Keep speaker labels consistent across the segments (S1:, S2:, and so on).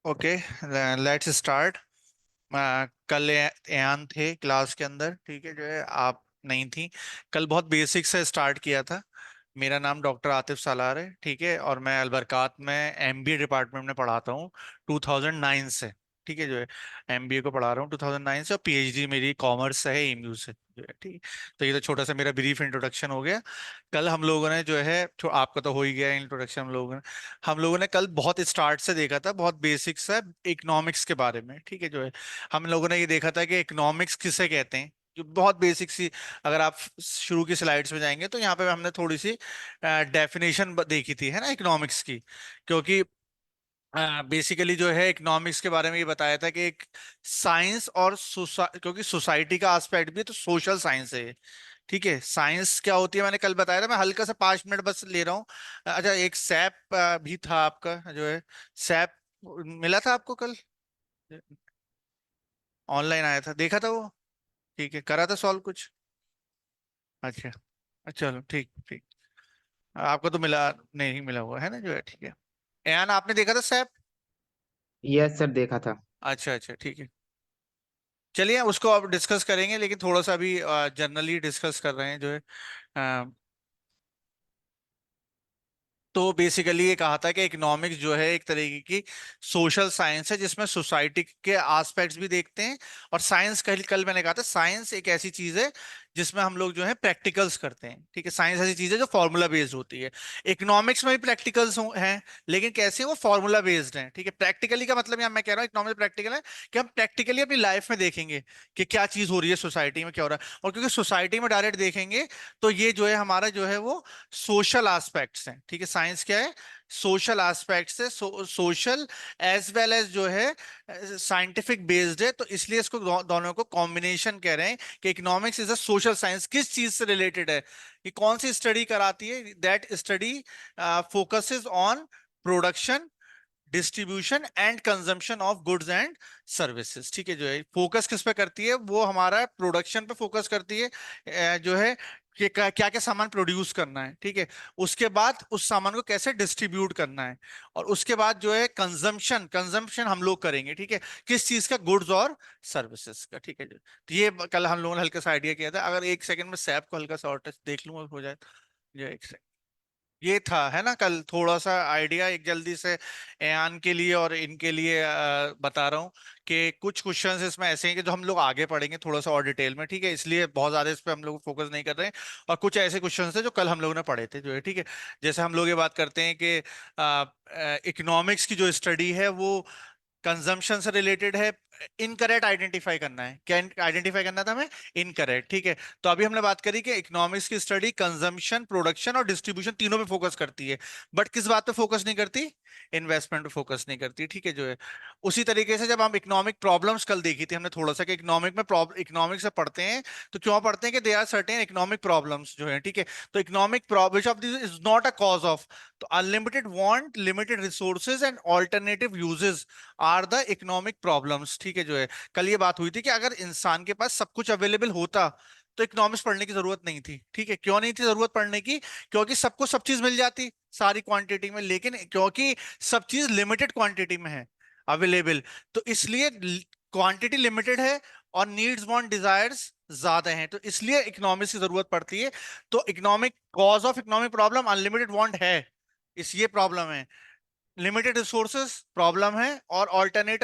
S1: Okay, let's start. कल एयान थे class के अंदर, ठीक है, जो है आप नहीं थी। कल बहुत बेसिक से स्टार्ट किया था। मेरा नाम डॉक्टर आतिफ सालार है, ठीक है, और मैं अलबरकात में एमबीए डिपार्टमेंट में पढ़ाता हूँ 2009 से। ठीक है, जो है एमबीए को पढ़ा रहा हूँ 2009 से, और पीएचडी मेरी कॉमर्स से है, एमयू से, जो है, ठीक है। तो ये तो छोटा सा मेरा ब्रीफ इंट्रोडक्शन हो गया। कल हम लोगों ने जो है, आपका तो हो ही गया इंट्रोडक्शन। हम लोगों ने कल बहुत स्टार्ट से देखा था, बहुत बेसिक सा इकोनॉमिक्स के बारे में, ठीक है, जो है हम लोगों ने ये देखा था कि इकोनॉमिक्स किसे कहते हैं, जो बहुत बेसिक सी। अगर आप शुरू की स्लाइड्स में जाएंगे तो यहाँ पे हमने थोड़ी सी डेफिनेशन देखी थी, है ना, इकोनॉमिक्स की। क्योंकि बेसिकली जो है इकोनॉमिक्स के बारे में ये बताया था कि एक साइंस और क्योंकि सोसाइटी का एस्पेक्ट भी है, तो सोशल साइंस है ये। ठीक है, साइंस क्या होती है मैंने कल बताया था, मैं हल्का सा 5 मिनट बस ले रहा हूँ। अच्छा, एक सैप भी था आपका, जो है सैप मिला था आपको कल, ऑनलाइन आया था, देखा था वो? ठीक है, करा था सॉल्व कुछ? अच्छा, चलो ठीक ठीक। आपको तो मिला नहीं मिला हुआ है ना, जो है, ठीक है। यान आपने देखा था सैप?
S2: यस सर, देखा था।
S1: अच्छा अच्छा, ठीक है। चलिए उसको अब डिस्कस करेंगे, लेकिन थोड़ा सा अभी जनरली डिस्कस कर रहे हैं, जो है। तो बेसिकली ये कहा था कि इकोनॉमिक्स जो है एक तरीके की सोशल साइंस है, जिसमें सोसाइटी के एस्पेक्ट्स भी देखते हैं। और साइंस कल कल मैंने कहा था, साइंस एक ऐसी चीज है जिसमें हम लोग जो है प्रैक्टिकल्स करते हैं। ठीक है, साइंस ऐसी चीज है जो फॉर्मूला बेस्ड होती है। इकोनॉमिक्स में भी प्रैक्टिकल्स हैं, लेकिन कैसे हैं? वो फॉर्मूला बेस्ड हैं। ठीक है, प्रैक्टिकली का मतलब यहाँ मैं कह रहा हूँ इकोनॉमिक्स प्रैक्टिकल है कि हम प्रैक्टिकली अपनी लाइफ में देखेंगे कि क्या चीज हो रही है सोसाइटी में, क्या हो रहा है। और क्योंकि सोसाइटी में डायरेक्ट देखेंगे, तो ये जो है हमारा जो है वो सोशल एस्पेक्ट्स हैं। ठीक है, साइंस क्या है? सोशल एस्पेक्ट्स है, सोशल एज वेल एज जो है साइंटिफिक बेस्ड है। तो इसलिए इसको दोनों को कॉम्बिनेशन कह रहे हैं कि economics is a social science. किस चीज से रिलेटेड है? ये कौन सी स्टडी कराती है? That study focuses on production, distribution and consumption of goods and services. ठीक है, जो है फोकस किस पे करती है? वो हमारा प्रोडक्शन पे फोकस करती है, जो है कि क्या क्या सामान प्रोड्यूस करना है, ठीक है। उसके बाद उस सामान को कैसे डिस्ट्रीब्यूट करना है, और उसके बाद जो है कंजम्पशन कंजम्पशन हम लोग करेंगे, ठीक है, किस चीज का? गुड्स और सर्विसेज का। ठीक है, तो ये कल हम लोगों ने हल्का सा आइडिया किया था। अगर एक सेकंड में सैप को हल्का सा और टच देख लूंगा हो जाए, जो एक सेकंड। ये था, है ना, कल थोड़ा सा आइडिया एक जल्दी से एयान के लिए और इनके लिए बता रहा हूँ कि कुछ क्वेश्चंस इसमें ऐसे हैं कि जो हम लोग आगे पढ़ेंगे थोड़ा सा और डिटेल में, ठीक है, इसलिए बहुत ज्यादा इस पे हम लोग फोकस नहीं कर रहे हैं। और कुछ ऐसे क्वेश्चंस थे जो कल हम लोगों ने पढ़े थे, जो है, ठीक है। जैसे हम लोग ये बात करते हैं कि इकोनॉमिक्स की जो स्टडी है वो कंजम्पशन से रिलेटेड है। इनकरेक्ट आइडेंटिफाई करना है, क्या आइडेंटिफाई करना था हमें? इनकरेक्ट, ठीक है। तो अभी हमने बात करी कि इकोनॉमिक्स की स्टडी कंजम्पशन, प्रोडक्शन और डिस्ट्रीब्यूशन तीनों पे फोकस करती है। बट किस बात पे फोकस नहीं करती? इन्वेस्टमेंट पे फोकस नहीं करती, ठीक है, जो है। उसी तरीके से जब हम इकोनॉमिक प्रॉब्लम्स कल देखी थी हमने थोड़ा सा कि इकोनॉमिक में इकोनॉमिक्स से पढ़ते हैं, तो क्यों पढ़ते हैं? कि they are certain economic problems, जो है, ठीक है। तो economic problem of this is not a cause of. तो unlimited want, limited resources and alternative uses are the economic problems, ठीक है, जो है। कल ये बात हुई थी कि अगर इंसान के पास सब कुछ अवेलेबल होता तो इकोनॉमिक्स पढ़ने की जरूरत नहीं थी, ठीक है। क्यों नहीं थी जरूरत पढ़ने की? क्योंकि सबको सब चीज मिल जाती सारी क्वांटिटी में, लेकिन क्योंकि सब चीज लिमिटेड क्वांटिटी में है अवेलेबल, तो इसलिए क्वांटिटी लिमिटेड है और नीड्स वांट डिजायर्स ज्यादा हैं, तो इसलिए इकोनॉमिक्स की जरूरत पड़ती है। तो economic cause of economic problem unlimited want है, इस ये प्रॉब्लम है। लिमिटेड रिसोर्सेज प्रॉब्लम है, और ऑल्टरनेट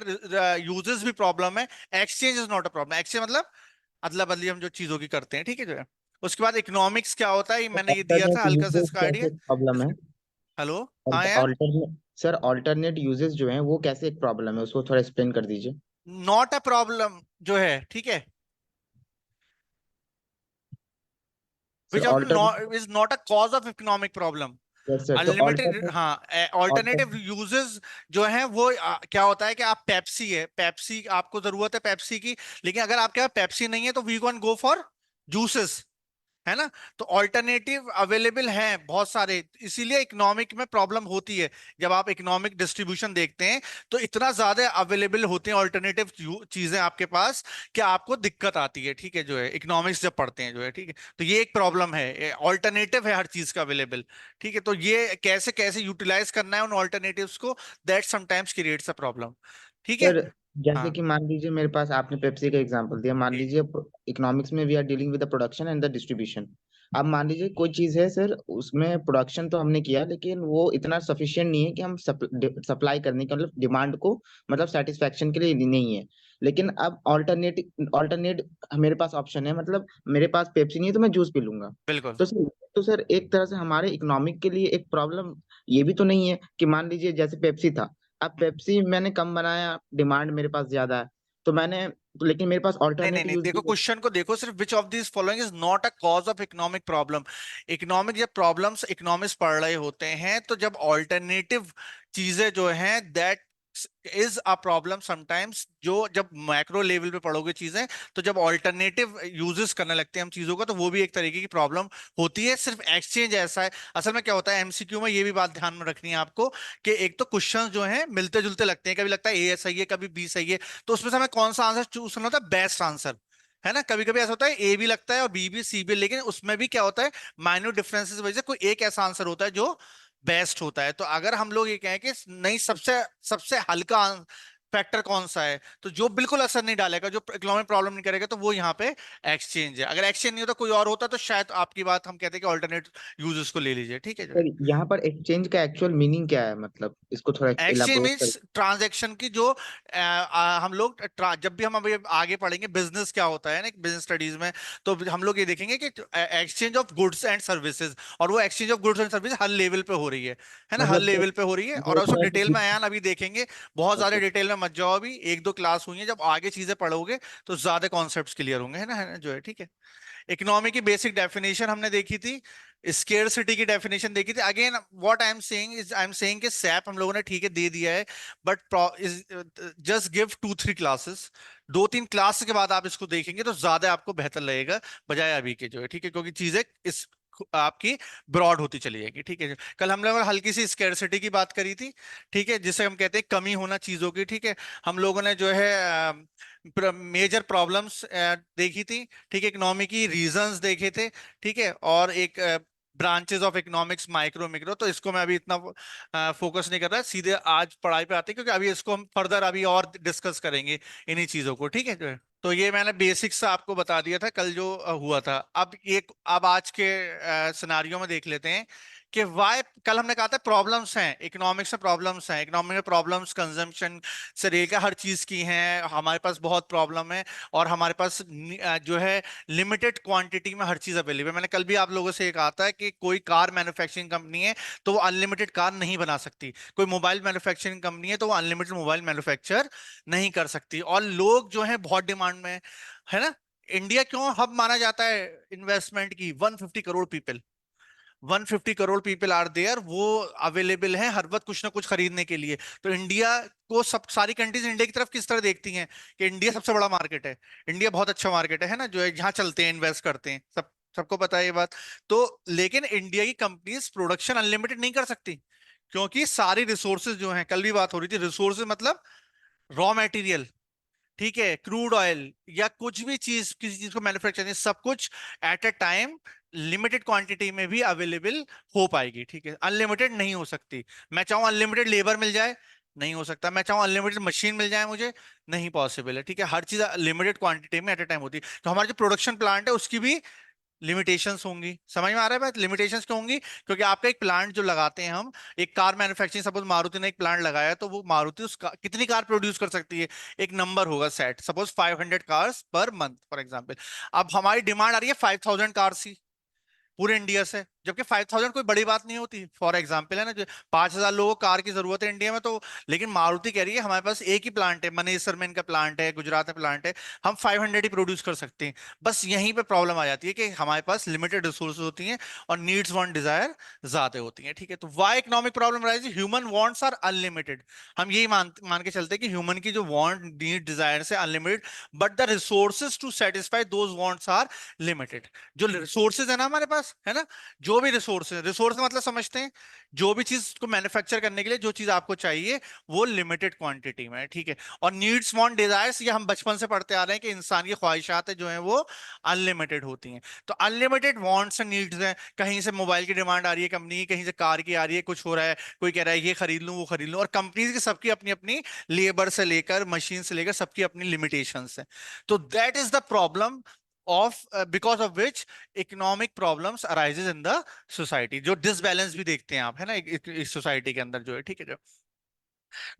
S1: यूजेस भी प्रॉब्लम है। Exchange is not a problem. Exchange मतलब अदला बदली हम जो चीजों की करते हैं, ठीक है, जो है। उसके बाद इकोनॉमिक्स क्या होता है, ये मैंने ये दिया था
S2: ऑल्टरनेट
S1: हल्का सा
S2: यूजेस
S1: इसका आइडिया।
S2: कैसे प्रॉब्लम है?
S1: हेलो, हाँ यार।
S2: ऑल्टरनेट सर, ऑल्टरनेट यूजेस जो हैं वो कैसे एक प्रॉब्लम है, उसको थोड़ा एक्सप्लेन कर दीजिए।
S1: नॉट अ प्रॉब्लम जो है, ठीक है,
S2: sir
S1: which of
S2: alternate,
S1: is not a cause of economic problem.
S2: Yes sir, तो
S1: अनलिमिटेड,
S2: ऑल्टरनेट,
S1: हाँ। ऑल्टरनेटिव यूजेस जो है वो क्या होता है कि आप पेप्सी है, पेप्सी आपको जरूरत है पेप्सी की, लेकिन अगर आपके पास पेप्सी नहीं है तो we can go for juices. है ना। तो ऑल्टरनेटिव अवेलेबल हैं बहुत सारे, इसीलिए इकोनॉमिक में प्रॉब्लम होती है। जब आप इकोनॉमिक डिस्ट्रीब्यूशन देखते हैं तो इतना ज्यादा अवेलेबल होते हैं ऑल्टरनेटिव चीजें आपके पास कि आपको दिक्कत आती है, ठीक है, जो है इकोनॉमिक्स जब पढ़ते हैं जो है, ठीक है। तो ये एक प्रॉब्लम है, ऑल्टरनेटिव है हर चीज का अवेलेबल, ठीक है। तो ये कैसे कैसे यूटिलाइज करना है उन ऑल्टरनेटिव्स को, that sometimes creates a problem, ठीक है।
S2: सर जैसे
S1: हाँ
S2: कि मान लीजिए मेरे पास आपने पेप्सी का एग्जांपल दिया, मान लीजिए इकोनॉमिक्स में we are dealing with the production and the distribution. अब मान लीजिए कोई चीज है सर, उसमें प्रोडक्शन तो हमने किया लेकिन वो इतना सफिशिएंट नहीं है कि हम सप्लाई करने के मतलब डिमांड को मतलब सेटिस्फेक्शन के लिए नहीं है। लेकिन अब ऑल्टरनेट मेरे पास ऑप्शन है, मतलब मेरे पास पेप्सी नहीं है तो मैं जूस पी लूंगा।
S1: बिल्कुल।
S2: तो सर एक तरह से हमारे इकोनॉमिक के लिए एक प्रॉब्लम ये भी तो नहीं है कि मान लीजिए जैसे पेप्सी था, अब पेप्सी मैंने कम बनाया, डिमांड मेरे पास ज्यादा है, तो मैंने तो लेकिन मेरे पास
S1: नहीं नहीं
S2: ऑल्टरनेट
S1: नहीं,
S2: यूज
S1: देखो
S2: भी है।
S1: क्वेश्चन को देखो सिर्फ, which of this following is not a cause of economic problem. Economic जब प्रॉब्लम्स इकोनॉमिक्स पढ़ रहे होते हैं तो जब ऑल्टरनेटिव चीजें जो हैं, that is a problem sometimes. जो जब मैक्रो लेवल पे पढ़ोगे चीजें, तो जब ऑल्टरनेटिव यूजेस करने लगते हैं हम चीजों का, तो वो भी एक तरीके की प्रॉब्लम होती है। सिर्फ एक्सचेंज ऐसा है, असल में क्या होता है एमसीक्यू में, ये भी बात ध्यान में रखनी है आपको, कि एक तो क्वेश्चंस जो हैं मिलते जुलते लगते हैं, कभी लगता है ए सही है, कभी बी सही है, तो उसमें से हमें कौन सा आंसर चूज करना होता है, बेस्ट आंसर, है ना। कभी कभी ऐसा होता है ए भी लगता है और बी भी सी भी, लेकिन उसमें भी क्या होता है, माइन्यूट डिफरेंसेस की वजह से कोई एक ऐसा आंसर होता है जो बेस्ट होता है। तो अगर हम लोग ये कहें कि नहीं, सबसे सबसे हल्का फैक्टर कौन सा है, तो जो बिल्कुल असर नहीं डालेगा, जो इकोनॉमिक प्रॉब्लम नहीं करेगा, तो वो यहाँ पे एक्सचेंज है। अगर एक्सचेंज नहीं होता, कोई और होता, तो शायद आपकी बात हम कहते हैं कि ऑल्टरनेट यूजेस को ले लीजिए, ठीक है जो है।
S2: सर यहाँ पर एक्सचेंज का एक्चुअल मीनिंग क्या है, मतलब इसको थोड़ा
S1: एक्सचेंज
S2: इलाबोरेट कर।
S1: मीन्स ट्रांजैक्शन की, जो हम लोग जब भी हम अभी आगे पढ़ेंगे बिजनेस क्या होता है ना बिजनेस स्टडीज में, तो हम लोग ये देखेंगे कि exchange of goods and services, और वो exchange of goods and service her level पे हो रही है ना, हर
S2: मतलब सर
S1: लेवल पे हो रही है।
S2: वो
S1: और
S2: एक
S1: उसको
S2: तरह
S1: डिटेल
S2: से
S1: में आयान अभी देखेंगे, बहुत ज्यादा
S2: ओके।
S1: डिटेल में मत जाओ, अभी एक दो क्लास हुई है, जब आगे चीजें पढ़ोगे तो ज्यादा कॉन्सेप्ट्स क्लियर होंगे, है ना जो है, ठीक है। इकोनॉमी की बेसिक डेफिनेशन हमने देखी थी, स्केर्सिटी की डेफिनेशन देखी थी। Again what I am saying कि सैप हम लोगों ने ठीक है दे दिया है, but just give 2-3 classes, 2-3 class के बाद आप इसको देखेंगे तो ज्यादा आपको बेहतर लगेगा, बजाय अभी के जो है, ठीक है, क्योंकि चीजें इस आपकी ब्रॉड होती चली जाएगी, ठीक है। कल हम लोगों ने हल्की सी स्केर्सिटी की बात करी थी, ठीक है, जिसे हम कहते हैं कमी होना चीजों की, ठीक है। हम लोगों ने जो है मेजर प्रॉब्लम्स देखी थी, ठीक है, इकोनॉमी की रीजंस देखे थे, ठीक है, और एक branches of economics, micro micro. तो इसको मैं अभी इतना फोकस नहीं कर रहा, सीधे आज पढ़ाई पे आते हैं, क्योंकि अभी इसको हम फर्दर अभी और डिस्कस करेंगे इन्हीं चीजों को, ठीक है जो है। तो ये मैंने बेसिक्स से आपको बता दिया था कल जो हुआ था। अब आज के सिनारियो में देख लेते हैं कि वाई, कल हमने कहा था प्रॉब्लम्स हैं इकोनॉमिक्स में, प्रॉब्लम्स हैं इकोनॉमिक में, प्रॉब्लम्स कंजम्पशन से लेकर हर चीज की हैं, हमारे पास बहुत प्रॉब्लम है, और हमारे पास जो है लिमिटेड क्वांटिटी में हर चीज अवेलेबल है। मैंने कल भी आप लोगों से ये कहा था कि कोई कार मैन्युफैक्चरिंग कंपनी है तो वो अनलिमिटेड कार नहीं बना सकती, कोई मोबाइल मैन्युफैक्चरिंग कंपनी है तो वो अनलिमिटेड मोबाइल मैन्युफैक्चर नहीं कर सकती, और लोग जो है बहुत डिमांड में है ना। इंडिया क्यों हब माना जाता है इन्वेस्टमेंट की, 150 crore people, 150 crore people are there, वो अवेलेबल हैं हर वक्त कुछ ना कुछ खरीदने के लिए। तो इंडिया को सब सारी कंट्रीज इंडिया की तरफ किस तरह देखती हैं, कि इंडिया सबसे बड़ा मार्केट है, इंडिया बहुत अच्छा मार्केट है ना जो है, जहाँ चलते हैं इन्वेस्ट करते हैं, सबको पता है ये बात। तो लेकिन इंडिया की कंपनीज प्रोडक्शन अनलिमिटेड नहीं कर सकती, क्योंकि सारी रिसोर्सेज जो हैं, कल भी बात हो रही थी, रिसोर्सेज मतलब रॉ मटेरियल, ठीक है, क्रूड ऑयल या कुछ भी चीज, किसी चीज को मैन्युफैक्चर करनी, सब कुछ at a time limited quantity में भी अवेलेबल हो पाएगी, ठीक है, अनलिमिटेड नहीं हो सकती। मैं चाहूँ अनलिमिटेड लेबर मिल जाए, नहीं हो सकता। मैं चाहूँ अनलिमिटेड मशीन मिल जाए मुझे, नहीं पॉसिबल है, ठीक है। हर चीज लिमिटेड क्वांटिटी में एट अ टाइम होती है। तो हमारा जो प्रोडक्शन प्लांट है उसकी भी लिमिटेशंस होंगी, समझ में आ रहा है बात, लिमिटेशंस क्यों होंगी, क्योंकि आपका एक प्लांट जो लगाते हैं हम, एक कार मैन्युफैक्चरिंग, सपोज मारुति ने एक प्लांट लगाया, तो वो मारुति कितनी कार प्रोड्यूस कर सकती है, एक नंबर होगा set, suppose 500 cars per month for example. अब हमारी डिमांड आ रही है 5000 कार्स की पूरे इंडिया से, जबकि 5,000 कोई बड़ी बात नहीं होती, फॉर एग्जाम्पल है ना, जो 5,000 लोगों को कार की जरूरत है इंडिया में तो, लेकिन मारुति कह रही है हमारे पास एक ही प्लांट है, मनेसर में इनका प्लांट है, गुजरात में प्लांट है, हम 500 ही प्रोड्यूस कर सकते हैं। बस यहीं पे प्रॉब्लम आ जाती है कि हमारे पास लिमिटेड रिसोर्सेज होती हैं और नीड्स वांट डिजायर ज्यादा होती हैं, ठीक है। तो why economic problem rise, human wants are unlimited. हम यही मान के चलते हैं कि ह्यूमन की जो वांट नीड डिजायर है unlimited, but the resources to satisfy those wants are limited. जो रिसोर्सेज है ना हमारे पास, है ना, जो भी रिसोर्स है, रिसोर्स का मतलब समझते हैं, जो भी चीज को मैन्युफैक्चर करने के लिए जो चीज आपको चाहिए वो लिमिटेड क्वांटिटी में है, ठीक है। और नीड्स वांट डिजायर्स, ये हम बचपन से पढ़ते आ रहे हैं कि इंसान की ख्वाहिशात है जो है वो अनलिमिटेड होती हैं। तो अनलिमिटेड वांट्स एंड नीड्स हैं, कहीं से मोबाइल की डिमांड आ रही है कंपनी की, कहीं से कार की आ रही है, कुछ हो रहा है, कोई कह रहा है ये खरीद लूं वो खरीद लूं, और कंपनीज की सबकी अपनी अपनी लेबर से लेकर मशीन से लेकर सबकी अपनी लिमिटेशंस हैं। तो that is the problem of because of which economic problems arises in the society। जो डिसबैलेंस भी देखते हैं आप, है ना, इस सोसाइटी के अंदर जो है, ठीक है,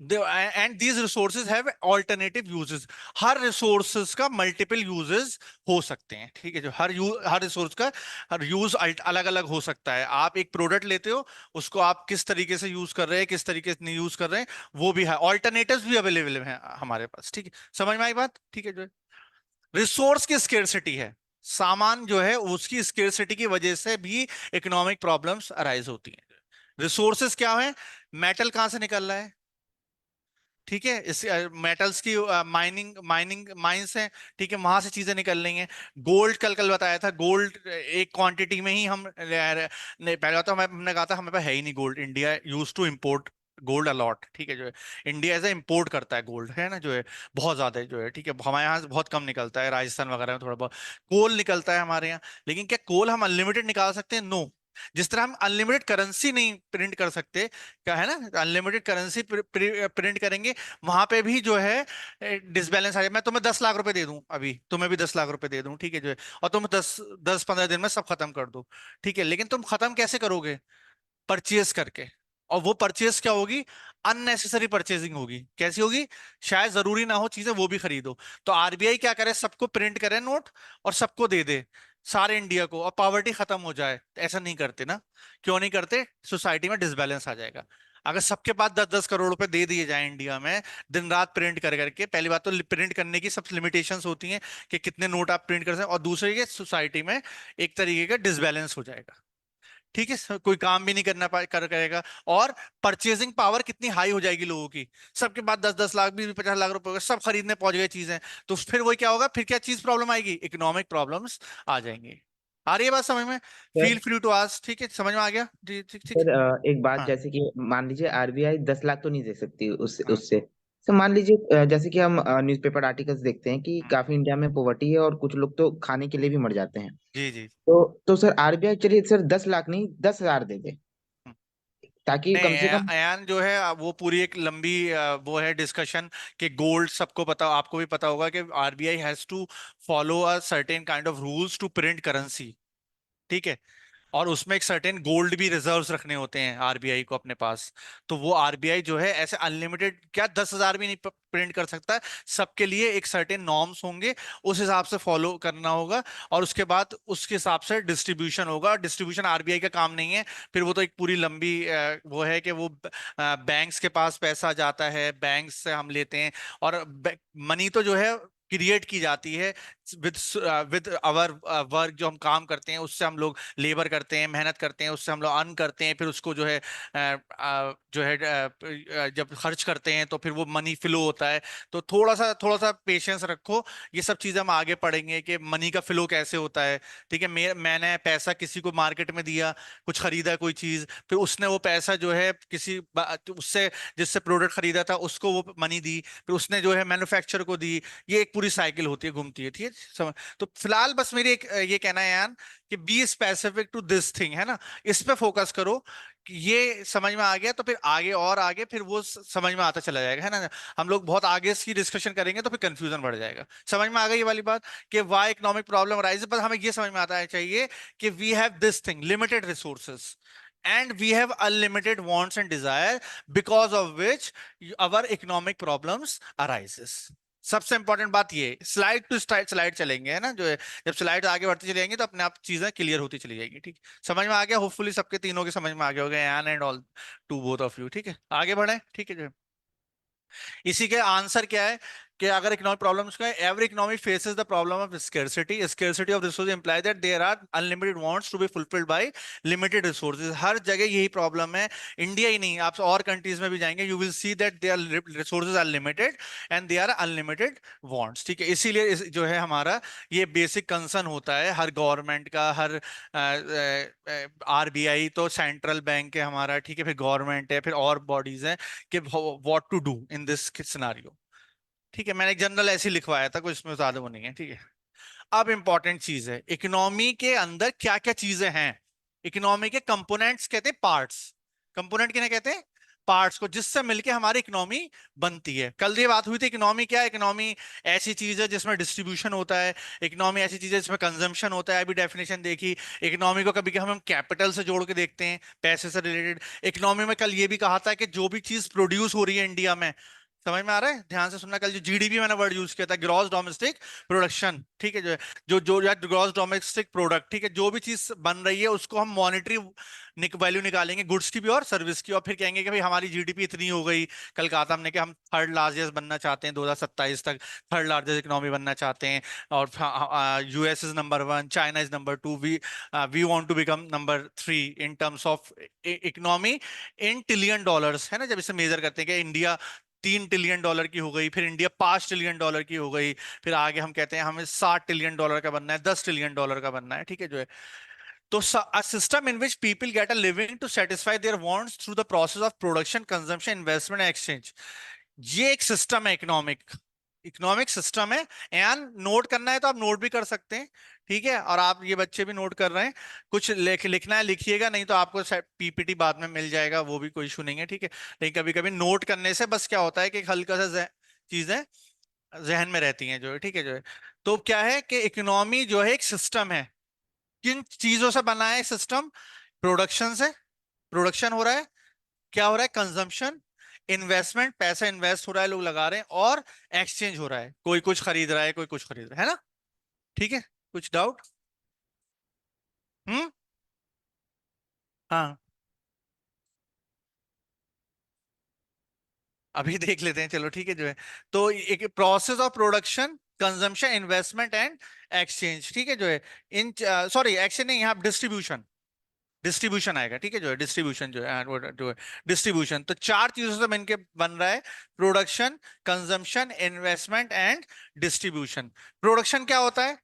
S1: जो and these resources have alternative uses. Her resources का मल्टीपल यूजेस हो सकते हैं, ठीक है, जो हर रिसोर्स का हर यूज अलग अलग हो सकता है। आप एक प्रोडक्ट लेते हो, उसको आप किस तरीके से यूज कर रहे हैं, किस तरीके से नहीं यूज कर रहे हैं, वो भी है, ऑल्टरनेटिव्स भी अवेलेबल हैं हमारे पास, ठीक है। समझ में आई बात, ठीक है। जो रिसोर्स की स्केर्सिटी है, सामान जो है उसकी स्केर्सिटी की वजह से भी इकोनॉमिक प्रॉब्लम्स अराइज होती हैं। रिसोर्सेस क्या है, मेटल कहां से निकल रहा है, ठीक है, इस मेटल्स की माइनिंग माइनिंग माइंस हैं, ठीक है, वहां से चीजें निकल रही हैं। गोल्ड कल कल बताया था, गोल्ड एक क्वांटिटी में ही हम नहीं, पहले बात तो हमने कहा था हमें पास है ही नहीं gold, India use to import gold a lot, ठीक है, जो है इंडिया एज ए इम्पोर्ट करता है गोल्ड, है ना, जो है बहुत ज्यादा है, जो है, ठीक है, हमारे यहाँ से बहुत कम निकलता है, राजस्थान वगैरह में थोड़ा बहुत कोल निकलता है हमारे यहाँ। लेकिन क्या कोल हम अनलिमिटेड निकाल सकते हैं? नो। जिस तरह हम अनलिमिटेड करेंसी नहीं प्रिंट कर सकते, क्या है ना, अनलिमिटेड करेंसी प्रिंट करेंगे, वहां पे भी जो है डिसबैलेंस आ जाए। मैं तुम्हें 10 लाख रुपए दे दूं, अभी तुम्हें भी 10 लाख रुपए दे दूं, ठीक है, जो है, और तुम 10-15 दिन में सब खत्म कर दो, ठीक है, लेकिन तुम खत्म कैसे करोगे? परचेज करके। और वो परचेज क्या होगी? अननेसेसरी परचेजिंग होगी। कैसी होगी? शायद जरूरी ना हो चीजें वो भी खरीदो। तो आरबीआई क्या करे, सबको प्रिंट करे नोट और सबको दे दे, सारे इंडिया को, और पॉवर्टी खत्म हो जाए। ऐसा नहीं करते ना, क्यों नहीं करते? सोसाइटी में डिसबैलेंस आ जाएगा। अगर सबके पास 10-10 करोड़ रुपए दे दिए जाए इंडिया में, दिन रात प्रिंट कर करके, पहली बात तो प्रिंट करने की सब लिमिटेशंस होती हैं कि कितने नोट आप प्रिंट कर सकते हैं, और दूसरे के सोसाइटी में एक तरीके का डिसबैलेंस हो जाएगा, ठीक है, कोई काम भी नहीं करना करेगा। और परचेजिंग पावर कितनी हाई हो जाएगी लोगों की, सबके पास 10-10 लाख, 20-50 लाख रुपए हो गए, सब खरीदने पहुंच गए चीजें। तो फिर वही क्या होगा, फिर क्या चीज प्रॉब्लम आएगी? इकोनॉमिक प्रॉब्लम्स आ जाएंगी। आ रही है बात समझ में? फील फ्री टू आस्क, ठीक है, समझ में आ गया जी, ठीक ठीक।
S2: सर एक बात,
S1: हाँ
S2: जैसे कि मान लीजिए आरबीआई 10 लाख तो नहीं दे सकती उससे
S1: हाँ।
S2: उससे सर मान लीजिए जैसे कि हम न्यूज़पेपर आर्टिकल्स देखते हैं कि
S1: हम्म,
S2: काफी इंडिया में पोवर्टी है और कुछ लोग तो खाने के लिए भी मर जाते हैं।
S1: जी जी।
S2: तो सर आरबीआई चलिए सर 10 लाख नहीं 10 हजार दे दे,
S1: हम्म।
S2: ताकि
S1: नहीं,
S2: कम से कम।
S1: अयान जो है वो पूरी एक लंबी वो है डिस्कशन कि गोल्ड, सबको पता, आपको भी पता होगा कि RBI has to follow a certain kind of rules to print currency, ठीक है, और उसमें एक सर्टेन गोल्ड भी रिजर्व्स रखने होते हैं आरबीआई को अपने पास। तो वो आरबीआई जो है ऐसे अनलिमिटेड क्या 10,000 भी नहीं प्रिंट कर सकता है, सबके लिए एक सर्टेन नॉर्म्स होंगे, उस हिसाब से फॉलो करना होगा, और उसके बाद उसके हिसाब से डिस्ट्रीब्यूशन होगा। डिस्ट्रीब्यूशन आरबीआई का काम नहीं है, फिर वो तो एक पूरी लंबी वो है कि वो बैंक्स के पास पैसा जाता है, बैंक्स से हम लेते हैं, और मनी तो जो है क्रिएट की जाती है विद विद आवर वर्क, जो हम काम करते हैं उससे, हम लोग लेबर करते हैं, मेहनत करते हैं, उससे हम लोग अर्न करते हैं, फिर उसको जो है जो है जब खर्च करते हैं तो फिर वो मनी फ्लो होता है। तो थोड़ा सा पेशेंस रखो, ये सब चीजें हम आगे पढ़ेंगे कि मनी का फ्लो कैसे होता है, ठीक है। मैंने पैसा किसी को मार्केट में दिया, कुछ खरीदा कोई चीज, फिर उसने वो पैसा जो है किसी उससे जिससे प्रोडक्ट खरीदा था उसको वो मनी दी, फिर उसने जो है मैन्युफैक्चरर को दी। ये एक पूरी साइकिल होती है, घूमती है, ठीक है। तो फिलहाल बस मेरी एक ये कहना है यार कि be specific to this thing, है ना, इस पे फोकस करो। कि ये समझ में आ गया तो फिर आगे और आगे फिर वो समझ में आता चला जाएगा, है ना। हम लोग बहुत आगे इसकी डिस्कशन करेंगे तो फिर कंफ्यूजन बढ़ जाएगा। समझ में आ गई ये वाली बात कि वाई इकोनॉमिक प्रॉब्लम राइज, बस हमें ये समझ में आता है चाहिए कि we have this thing, limited resources, and we have unlimited wants and desire, because of which our economic problems arises। सबसे इंपॉर्टेंट बात ये, स्लाइड टू स्लाइड चलेंगे, है ना, जो है जब स्लाइड आगे बढ़ती चली जाएंगी तो अपने आप चीजें क्लियर होती चली जाएगी, ठीक। समझ में आ गया, होपफुली सबके तीनों के समझ में आ गया होगा, an and all to both of you, ठीक है, आगे बढ़े, ठीक है जो है। इसी के आंसर क्या है कि अगर इकोनॉमिक प्रॉब्लम्स का, every economy faces the problem of scarcity of resource imply that there are unlimited wants to be fulfilled by limited resources. हर जगह यही प्रॉब्लम है, इंडिया ही नहीं, आप और कंट्रीज में भी जाएंगे, you will see that there resources are limited and they are unlimited wants, ठीक है। इसीलिए जो है हमारा ये बेसिक कंसर्न होता है हर गवर्नमेंट का, हर आरबीआई तो सेंट्रल बैंक है हमारा, ठीक है, फिर गवर्नमेंट है, फिर और बॉडीज हैं कि what to do in this scenario, ठीक है। मैंने एक जनरल ऐसे ही लिखवाया था, कुछ इसमें ज्यादा वो नहीं है, ठीक है। अब इंपॉर्टेंट चीज है, इकोनॉमी के अंदर क्या क्या चीजें हैं। इकोनॉमी के कंपोनेंट्स कहते हैं पार्ट्स। कंपोनेंट किन्हें कहते हैं? पार्ट्स को, जिससे मिलके हमारी इकोनॉमी बनती है। कल ये बात हुई थी, इकोनॉमी क्या है? इकोनॉमी ऐसी चीज है जिसमें डिस्ट्रीब्यूशन होता है। इकोनॉमी ऐसी चीज है जिसमें कंजम्पशन होता है, अभी डेफिनेशन देखी। इकोनॉमी को कभी हम कैपिटल से जोड़ के देखते हैं, पैसे से रिलेटेड। इकोनॉमी में कल ये भी कहा था कि जो भी चीज प्रोड्यूस हो रही है इंडिया में, समझ में आ रहा है, ध्यान से सुनना, कल जो जीडीपी मैंने वर्ड यूज किया था, ग्रॉस डोमेस्टिक प्रोडक्शन, ठीक है, जो है जो जो या ग्रॉस डोमेस्टिक प्रोडक्ट, ठीक है, जो भी चीज बन रही है उसको हम मॉनेटरी वैल्यू निकालेंगे, गुड्स की भी और सर्विस की, और फिर कहेंगे कि भाई हमारी जीडीपी इतनी हो गई। कल कहा था हमने कि हम थर्ड लार्जेस्ट बनना चाहते हैं 2027 तक, थर्ड लार्जेस्ट इकोनॉमी बनना चाहते हैं। और US is number 1, China is number 2, we want to become number 3 in terms of economy in trillion dollars, है ना। जब इसे मेजर करते हैं कि इंडिया 3 ट्रिलियन डॉलर की हो गई, फिर इंडिया 5 ट्रिलियन डॉलर की हो गई, फिर आगे हम कहते हैं हमें 60 ट्रिलियन डॉलर का बनना है, 10 ट्रिलियन डॉलर का बनना है, ठीक है जो है। तो a system in which people get a living to satisfy their wants through the process of production, consumption, investment and exchange, ये एक सिस्टम है, इकोनॉमिक इकोनॉमिक सिस्टम है। एंड नोट करना है तो आप नोट भी कर सकते हैं, ठीक है, और आप ये बच्चे भी नोट कर रहे हैं, कुछ लिखना है लिखिएगा, नहीं तो आपको पीपीटी बाद में मिल जाएगा, वो भी कोई इशू नहीं है, ठीक है। लेकिन कभी कभी नोट करने से बस क्या होता है कि हल्का सा चीजें जहन में रहती हैं जो है, ठीक है जो है। तो क्या है कि इकोनॉमी जो है एक सिस्टम है। किन चीजों से बना है सिस्टम? प्रोडक्शन से, प्रोडक्शन हो रहा है, क्या हो रहा है? कंजम्पशन, इन्वेस्टमेंट, पैसा इन्वेस्ट हो रहा है, लोग लगा रहे हैं, और एक्सचेंज हो रहा है, कोई कुछ खरीद रहा है, कोई कुछ खरीद रहा है ना, ठीक है। कुछ डाउट? हम्म। हाँ, अभी देख लेते हैं, चलो ठीक है जो है। तो एक process of production, consumption, investment and exchange, ठीक है जो है। इन सॉरी एक्सचेंज नहीं, यहाँ डिस्ट्रीब्यूशन, डिस्ट्रीब्यूशन आएगा, ठीक है जो है, डिस्ट्रीब्यूशन जो है, वो जो है डिस्ट्रीब्यूशन। तो चार चीजों से मिलके बन रहा है, production, consumption, investment and distribution. Production क्या होता है?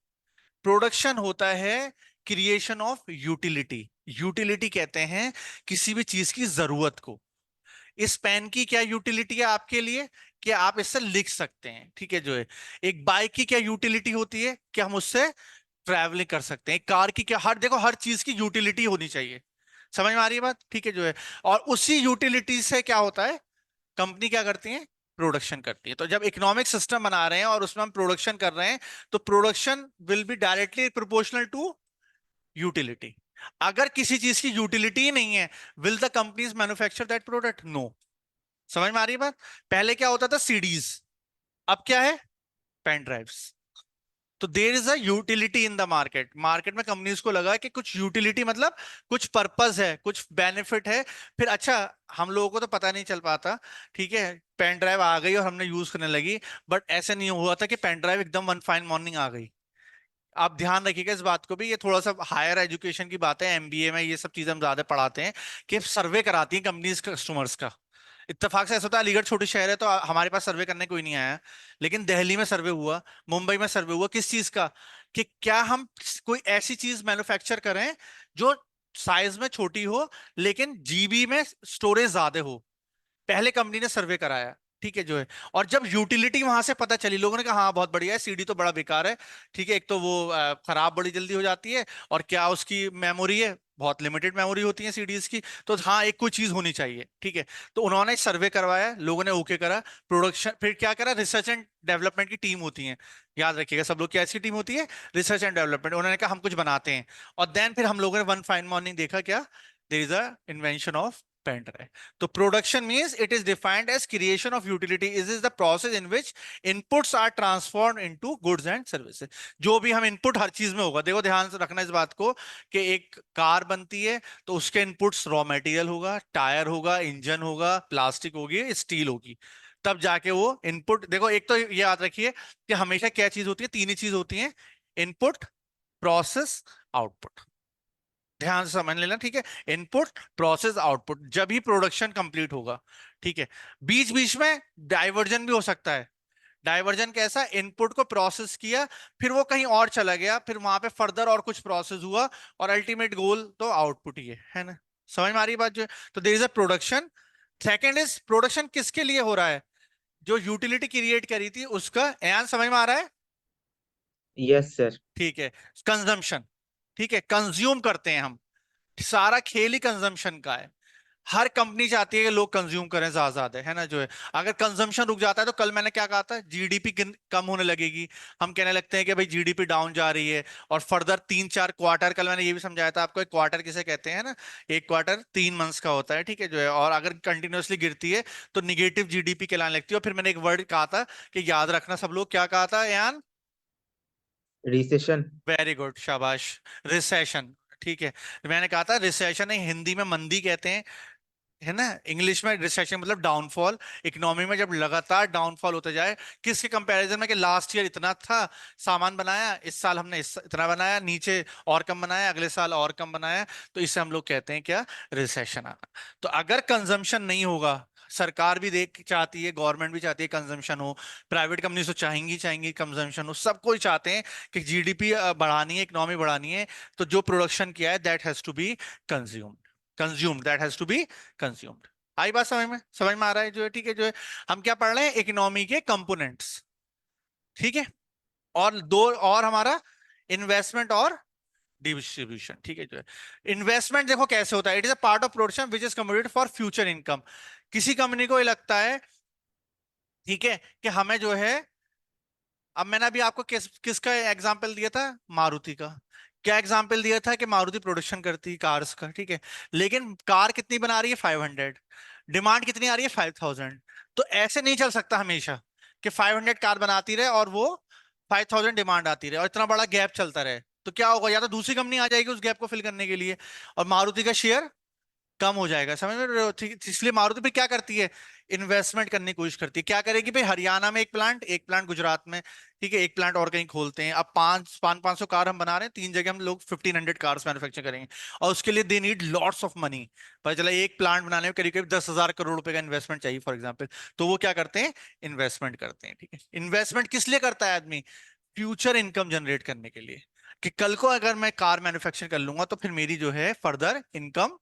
S1: प्रोडक्शन होता है क्रिएशन ऑफ यूटिलिटी। यूटिलिटी कहते हैं किसी भी चीज की जरूरत को। इस पेन की क्या यूटिलिटी है आपके लिए? कि आप इससे लिख सकते हैं, ठीक है जो है। एक बाइक की क्या यूटिलिटी होती है? कि हम उससे ट्रैवलिंग कर सकते हैं। कार की क्या, हर देखो हर चीज की यूटिलिटी होनी चाहिए, समझ में आ रही है बात, ठीक है जो है। और उसी यूटिलिटी से क्या होता है, कंपनी क्या करती है? प्रोडक्शन करती है। तो जब इकोनॉमिक सिस्टम बना रहे हैं और उसमें हम प्रोडक्शन कर रहे हैं, तो production will be directly proportional to utility. अगर किसी चीज की यूटिलिटी ही नहीं है, will the companies manufacture that product? No. समझ में आ रही है बात? पहले क्या होता था? सीडीज, अब क्या है? Pen drives. तो there is a utility in the market. Market में कंपनीज को लगा कि कुछ यूटिलिटी मतलब कुछ पर्पस है, कुछ बेनिफिट है। फिर अच्छा, हम लोगों को तो पता नहीं चल पाता, ठीक है, पेन ड्राइव आ गई और हमने यूज करने लगी। बट ऐसे नहीं हुआ था कि पेन ड्राइव एकदम वन फाइन मॉर्निंग आ गई। आप ध्यान रखिएगा इस बात को भी, ये थोड़ा सा हायर एजुकेशन की बात है, एमबीए में ये सब चीजें हम ज्यादा पढ़ाते हैं कि सर्वे कराती हैं कंपनीज कस्टमर्स का। इत्तेफाक से ऐसा होता है, अलीगढ़ छोटी शहर है तो हमारे पास सर्वे करने कोई नहीं आया, लेकिन दिल्ली में सर्वे हुआ, मुंबई में सर्वे हुआ, किस चीज का? कि क्या हम कोई ऐसी चीज मैन्युफैक्चर करें जो साइज में छोटी हो लेकिन जीबी में स्टोरेज ज्यादा हो। पहले कंपनी ने सर्वे कराया, ठीक है जो है। और जब यूटिलिटी वहां से पता चली, लोगों ने कहा हाँ बहुत बढ़िया है, सीडी तो बड़ा बेकार है, ठीक है, एक तो वो खराब बड़ी जल्दी हो जाती है, और क्या उसकी मेमोरी है, बहुत लिमिटेड मेमोरी होती है सीडीज की, तो हाँ एक कोई चीज होनी चाहिए, ठीक है। तो उन्होंने सर्वे करवाया, लोगों ने ओके करा, प्रोडक्शन, फिर क्या करा, रिसर्च एंड डेवलपमेंट की टीम होती है, याद रखिएगा सब लोग, क्या ऐसी टीम होती है? Research and development. उन्होंने कहा हम कुछ बनाते हैं, और देन फिर हम लोगों ने वन फाइन मॉर्निंग देखा क्या, there is a invention of paint रहे। तो production means it is defined as creation of utility, is the process in which inputs are transformed into goods and services. जो भी हम इनपुट हर चीज में होगा, देखो ध्यान से रखना इस बात को कि एक कार बनती है तो उसके इनपुट्स रॉ मटेरियल होगा, टायर होगा, इंजन होगा, प्लास्टिक होगी, स्टील होगी, तब जाके वो इनपुट। देखो एक तो ये याद रखिए कि हमेशा क्या चीज होती है, तीन ही चीज होती है, इनपुट, प्रोसेस, आउटपुट। ध्यान से समझ लेना, ठीक है। इनपुट, प्रोसेस, आउटपुट, जब ही प्रोडक्शन कंप्लीट होगा, ठीक है। बीच बीच में डाइवर्जन भी हो सकता है। डाइवर्जन कैसा, इनपुट को प्रोसेस किया, फिर वो कहीं और चला गया, फिर वहां पे फर्दर और कुछ प्रोसेस हुआ, और अल्टीमेट गोल तो आउटपुट ही है ना। समझ में आ रही बात जो है। तो there is a production. Second is production किसके लिए हो रहा है, जो यूटिलिटी क्रिएट करी थी उसका। एन समझ में आ रहा है,
S2: यस सर।
S1: ठीक है। कंजम्पशन, ठीक है, कंज्यूम करते हैं हम, सारा खेल ही कंजम्पशन का है। हर कंपनी चाहती है कि लोग कंज्यूम करें ज्यादा ज्यादा, है ना जो है। अगर कंजम्पशन रुक जाता है, तो कल मैंने क्या कहा था, जीडीपी कम होने लगेगी। हम कहने लगते हैं कि भाई जीडीपी डाउन जा रही है, और फर्दर 3-4 क्वार्टर, कल मैंने ये भी समझाया था आपको, एक क्वार्टर किसे कहते हैं ना, एक क्वार्टर 3 मंथ्स का होता है, ठीक है जो है। और अगर कंटिन्यूअसली गिरती है तो निगेटिव जीडीपी कहलाने लगती है। और फिर मैंने एक वर्ड कहा था कि याद रखना सब लोग, क्या कहा था यान,
S2: रिसेशन।
S1: वेरी गुड, शाबाश, रिसेशन, ठीक है। मैंने कहा था रिसेशन है, हिंदी में मंदी कहते हैं, है ना। इंग्लिश में रिसेशन मतलब डाउनफॉल। इकोनॉमी में जब लगातार डाउनफॉल होता जाए, किसके कंपैरिजन में, कि लास्ट ईयर इतना था सामान बनाया, इस साल हमने इतना बनाया, नीचे और कम बनाया, अगले साल और कम बनाया, तो इसे हम लोग कहते हैं क्या, रिसेशन आना। तो अगर कंजम्पशन नहीं होगा, सरकार भी देख चाहती है, गवर्नमेंट भी चाहती है कंजम्पशन हो, प्राइवेट कंपनी तो चाहेंगी चाहेंगी कंजम्पशन हो, सब कोई चाहते हैं कि जीडीपी बढ़ानी है, इकोनॉमी बढ़ानी है, तो जो प्रोडक्शन किया है that has to be consumed, consumed, that has to be consumed. आई बात समझ में, समझ में आ रहा है जो है, ठीक है जो है। हम क्या पढ़ रहे हैं, इकोनॉमी के कंपोनेंट्स, ठीक है। और दो और हमारा, इन्वेस्टमेंट और डिस्ट्रीब्यूशन, ठीक है जो है। इन्वेस्टमेंट देखो कैसे होता है, it is a part of production which is commuted for future income. किसी कंपनी को ये लगता है, ठीक है, कि हमें जो है, अब मैंने अभी आपको किसका एग्जाम्पल दिया था, मारुति का। क्या एग्जाम्पल दिया था कि मारुति प्रोडक्शन करती है कार्स का, ठीक है, लेकिन कार कितनी बना रही है, 500, डिमांड कितनी आ रही है, 5000। तो ऐसे नहीं चल सकता हमेशा कि 500 कार बनाती रहे और वो 5000 डिमांड आती रहे, और इतना बड़ा गैप चलता रहे। तो क्या होगा, या तो दूसरी कंपनी आ जाएगी उस गैप को फिल करने के लिए, और मारुति का शेयर कम हो जाएगा, समझ में रहे हो? ठीक, इसलिए मारुति भी क्या करती है, इन्वेस्टमेंट करने की कोशिश करती है। क्या करेगी भाई, हरियाणा में एक प्लांट गुजरात में, ठीक है, एक प्लांट और कहीं खोलते हैं। अब 500 कार हम बना रहे हैं, 3 जगह हम लोग 1500 कार्स मैन्युफैक्चर करेंगे, और उसके लिए they need lots of money. पता चला एक प्लांट बनाने में करीब करीब 10,000 करोड़ रुपए का इन्वेस्टमेंट चाहिए फॉर एग्जाम्पल। तो वो क्या करते हैं, इन्वेस्टमेंट करते हैं, ठीक है। इन्वेस्टमेंट किस लिए करता है आदमी, फ्यूचर इनकम जनरेट करने के लिए, कि कल को अगर मैं कार मैन्युफैक्चर कर लूंगा तो फिर मेरी जो है फर्दर इनकम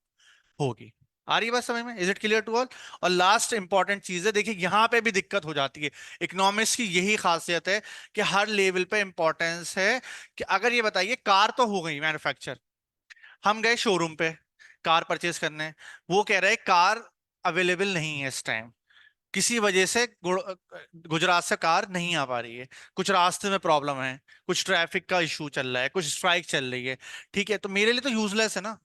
S1: होगी। आ रही है बात समझ में, is it clear to all. और लास्ट इंपॉर्टेंट चीज है, देखिए यहां पे भी दिक्कत हो जाती है। इकोनॉमिक्स की यही खासियत है कि हर लेवल पे इंपॉर्टेंस है, कि अगर ये बताइए, कार तो हो गई मैन्युफैक्चर, हम गए शोरूम पे कार परचेज करने, वो कह रहे हैं कार अवेलेबल नहीं है इस टाइम, किसी वजह से गुजरात से कार नहीं आ पा रही है, कुछ रास्ते में प्रॉब्लम है, कुछ ट्रैफिक का इशू चल रहा है, कुछ स्ट्राइक चल रही है, ठीक है। तो मेरे लिए तो यूजलेस है ना,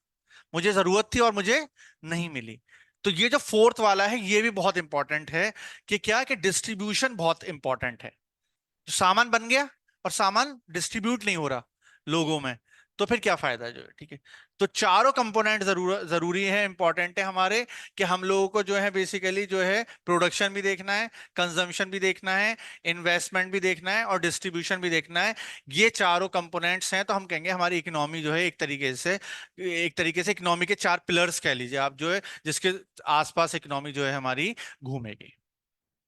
S1: मुझे जरूरत थी और मुझे नहीं मिली। तो ये जो फोर्थ वाला है ये भी बहुत इंपॉर्टेंट है, कि क्या, कि डिस्ट्रीब्यूशन बहुत इंपॉर्टेंट है। जो सामान बन गया और सामान डिस्ट्रीब्यूट नहीं हो रहा लोगों में, तो फिर क्या फायदा जो है, ठीक है। तो चारों कंपोनेंट जरूरी है, इंपॉर्टेंट है हमारे, कि हम लोगों को जो है बेसिकली जो है प्रोडक्शन भी देखना है, कंजम्पशन भी देखना है, इन्वेस्टमेंट भी देखना है, और डिस्ट्रीब्यूशन भी देखना है। ये चारों कंपोनेंट्स हैं, तो हम कहेंगे हमारी इकोनॉमी जो है एक तरीके से इकोनॉमी के 4 पिलर्स कह लीजिए आप जो है, जिसके आसपास इकोनॉमी जो है हमारी घूमेगी।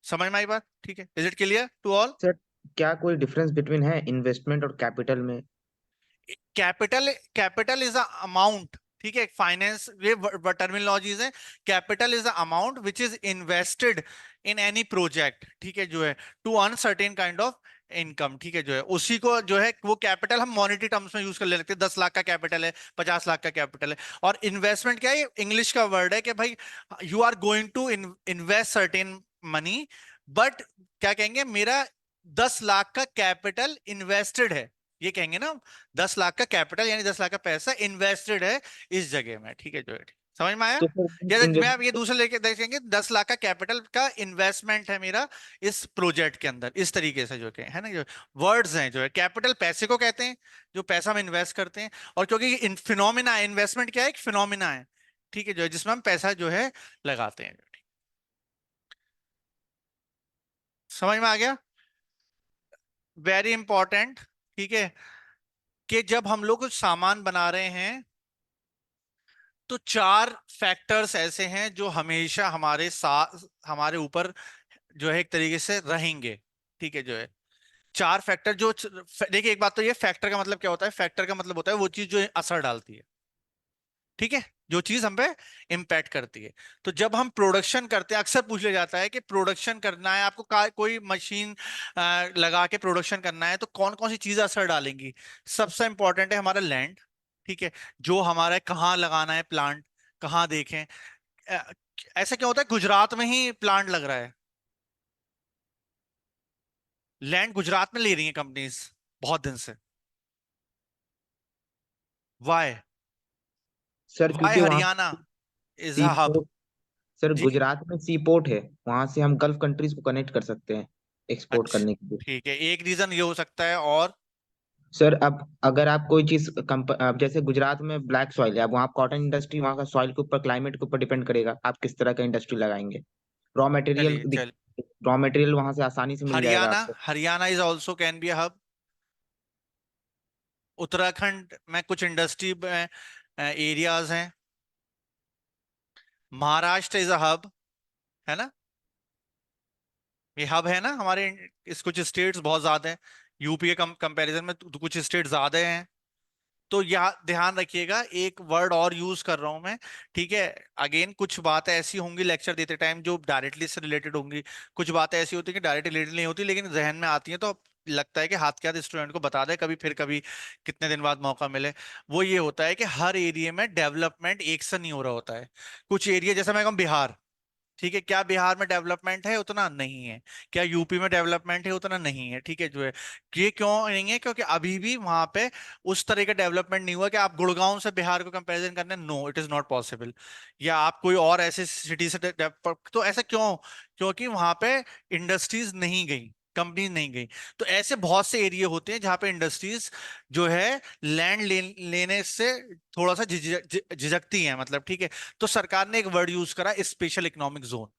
S1: समझ में आई बात, ठीक है, is it clear to all.
S2: Sir, क्या कोई डिफरेंस बिटवीन है इन्वेस्टमेंट और कैपिटल में?
S1: Capital capital is a amount, ठीक है, फाइनेंस ये टर्मिनोलॉजीज है। Capital is a amount which is invested in any project, ठीक है जो है, to earn certain kind of income, ठीक है जो है, उसी को जो है वो कैपिटल हम मॉनेटरी टर्म्स में यूज कर ले सकते हैं। 10 लाख का कैपिटल है, 50 लाख का कैपिटल है। और इन्वेस्टमेंट क्या है, इंग्लिश का वर्ड है कि भाई you are going to invest certain money, but क्या कहेंगे, मेरा 10 लाख का कैपिटल इन्वेस्टेड है, ये कहेंगे ना, 10 लाख का कैपिटल यानी 10 लाख का पैसा इन्वेस्टेड है इस जगह में, ठीक है जो है। समझ में आया?
S2: तो फिर
S1: या मैं अब ये
S2: इन्वेस्टमेंट।
S1: दूसरे लेके देखेंगे, 10 लाख का कैपिटल का इन्वेस्टमेंट है मेरा इस प्रोजेक्ट के अंदर, इस तरीके से जो कि है ना, जो वर्ड्स हैं, जो है कैपिटल पैसे को कहते हैं, जो पैसा हम इन्वेस्ट करते हैं। और क्योंकि फिनोमिना है, इन्वेस्टमेंट क्या है, एक फिनोमिना है, ठीक है, जो है जिसमें हम पैसा जो है लगाते हैं। समझ में आ गया? वेरी इंपॉर्टेंट, ठीक है, कि जब हम लोग कुछ सामान बना रहे हैं तो चार फैक्टर्स ऐसे हैं जो हमेशा हमारे साथ, हमारे ऊपर जो है एक तरीके से रहेंगे, ठीक है, जो है चार फैक्टर जो देखिए, एक बात तो ये, फैक्टर का मतलब क्या होता है, फैक्टर का मतलब होता है वो चीज जो असर डालती है, ठीक है, जो चीज हम पे इम्पैक्ट करती है। तो जब हम प्रोडक्शन करते हैं, अक्सर पूछ लिया जाता है कि प्रोडक्शन करना है आपको, कोई मशीन लगा के प्रोडक्शन करना है तो कौन कौन सी चीजें असर डालेंगी। सबसे इंपॉर्टेंट है हमारा लैंड, ठीक है, जो हमारा कहाँ लगाना है प्लांट, कहाँ देखें। अ, ऐसा क्या होता है गुजरात में ही प्लांट लग रहा है, लैंड गुजरात में ले रही है कंपनीज बहुत दिन से, वाई?
S2: सर
S1: वाई
S2: क्योंकि वहाँ
S1: Haryana is
S2: sea
S1: a hub?
S2: Port, sir
S1: जी,
S2: गुजरात में सी पोर्ट है, वहां से हम गल्फ कंट्रीज को कनेक्ट कर सकते हैं एक्सपोर्ट
S1: अच्छा,
S2: करने के लिए।
S1: ठीक है, एक रीजन ये हो सकता है, और
S2: सर अब अगर आप कोई चीज अब जैसे गुजरात में ब्लैक सॉइल है, अब वहाँ कॉटन इंडस्ट्री, वहाँ का सॉइल के ऊपर, क्लाइमेट के ऊपर डिपेंड करेगा आप किस तरह का इंडस्ट्री लगाएंगे। रॉ मटेरियल,
S1: चलिए चलिए,
S2: रॉ मटेरियल वहां से आसानी से मिल जाएगा
S1: हरियाणा,
S2: आपको।
S1: Haryana is also can be a hub. Uttarakhand में कुछ इंडस्ट्री में एरियाज हैं। महाराष्ट्र इज अ हब, है ना, ये हब है ना हमारे, इस कुछ स्टेट्स बहुत ज्यादा हैं, यूपी के कंपैरिजन में तो कुछ स्टेट ज्यादा हैं। तो यहाँ ध्यान रखिएगा, एक वर्ड और यूज कर रहा हूं मैं, ठीक है, अगेन कुछ बातें ऐसी होंगी लेक्चर देते टाइम जो डायरेक्टली से रिलेटेड होंगी, कुछ बातें ऐसी होती हैं कि डायरेक्टली रिलेटेड नहीं होती लेकिन जहन में आती हैं, तो लगता है कि हाथ के हाथ स्टूडेंट को बता दे कभी, फिर कभी कितने दिन बाद मौका मिले। वो ये होता है कि हर एरिया में डेवलपमेंट एक सा नहीं हो रहा होता है। कुछ एरिया, जैसे मैं कहूँ बिहार, ठीक है, क्या बिहार में डेवलपमेंट है, उतना नहीं है। क्या यूपी में डेवलपमेंट है, उतना नहीं है, ठीक है, जो है ये क्यों नहीं है, क्योंकि अभी भी वहां पे उस तरह का डेवलपमेंट नहीं हुआ कि आप गुड़गांव से बिहार को कंपैरिजन करने, no it is not possible. या आप कोई और ऐसे सिटी से तो ऐसा क्यों, क्योंकि वहां पे इंडस्ट्रीज नहीं गई, कंपनी नहीं गई। तो ऐसे बहुत से एरिया होते हैं जहां पे इंडस्ट्रीज जो है लैंड लेने से थोड़ा सा झिझकती है, मतलब, ठीक है। तो सरकार ने एक वर्ड यूज करा, स्पेशल इकोनॉमिक जोन।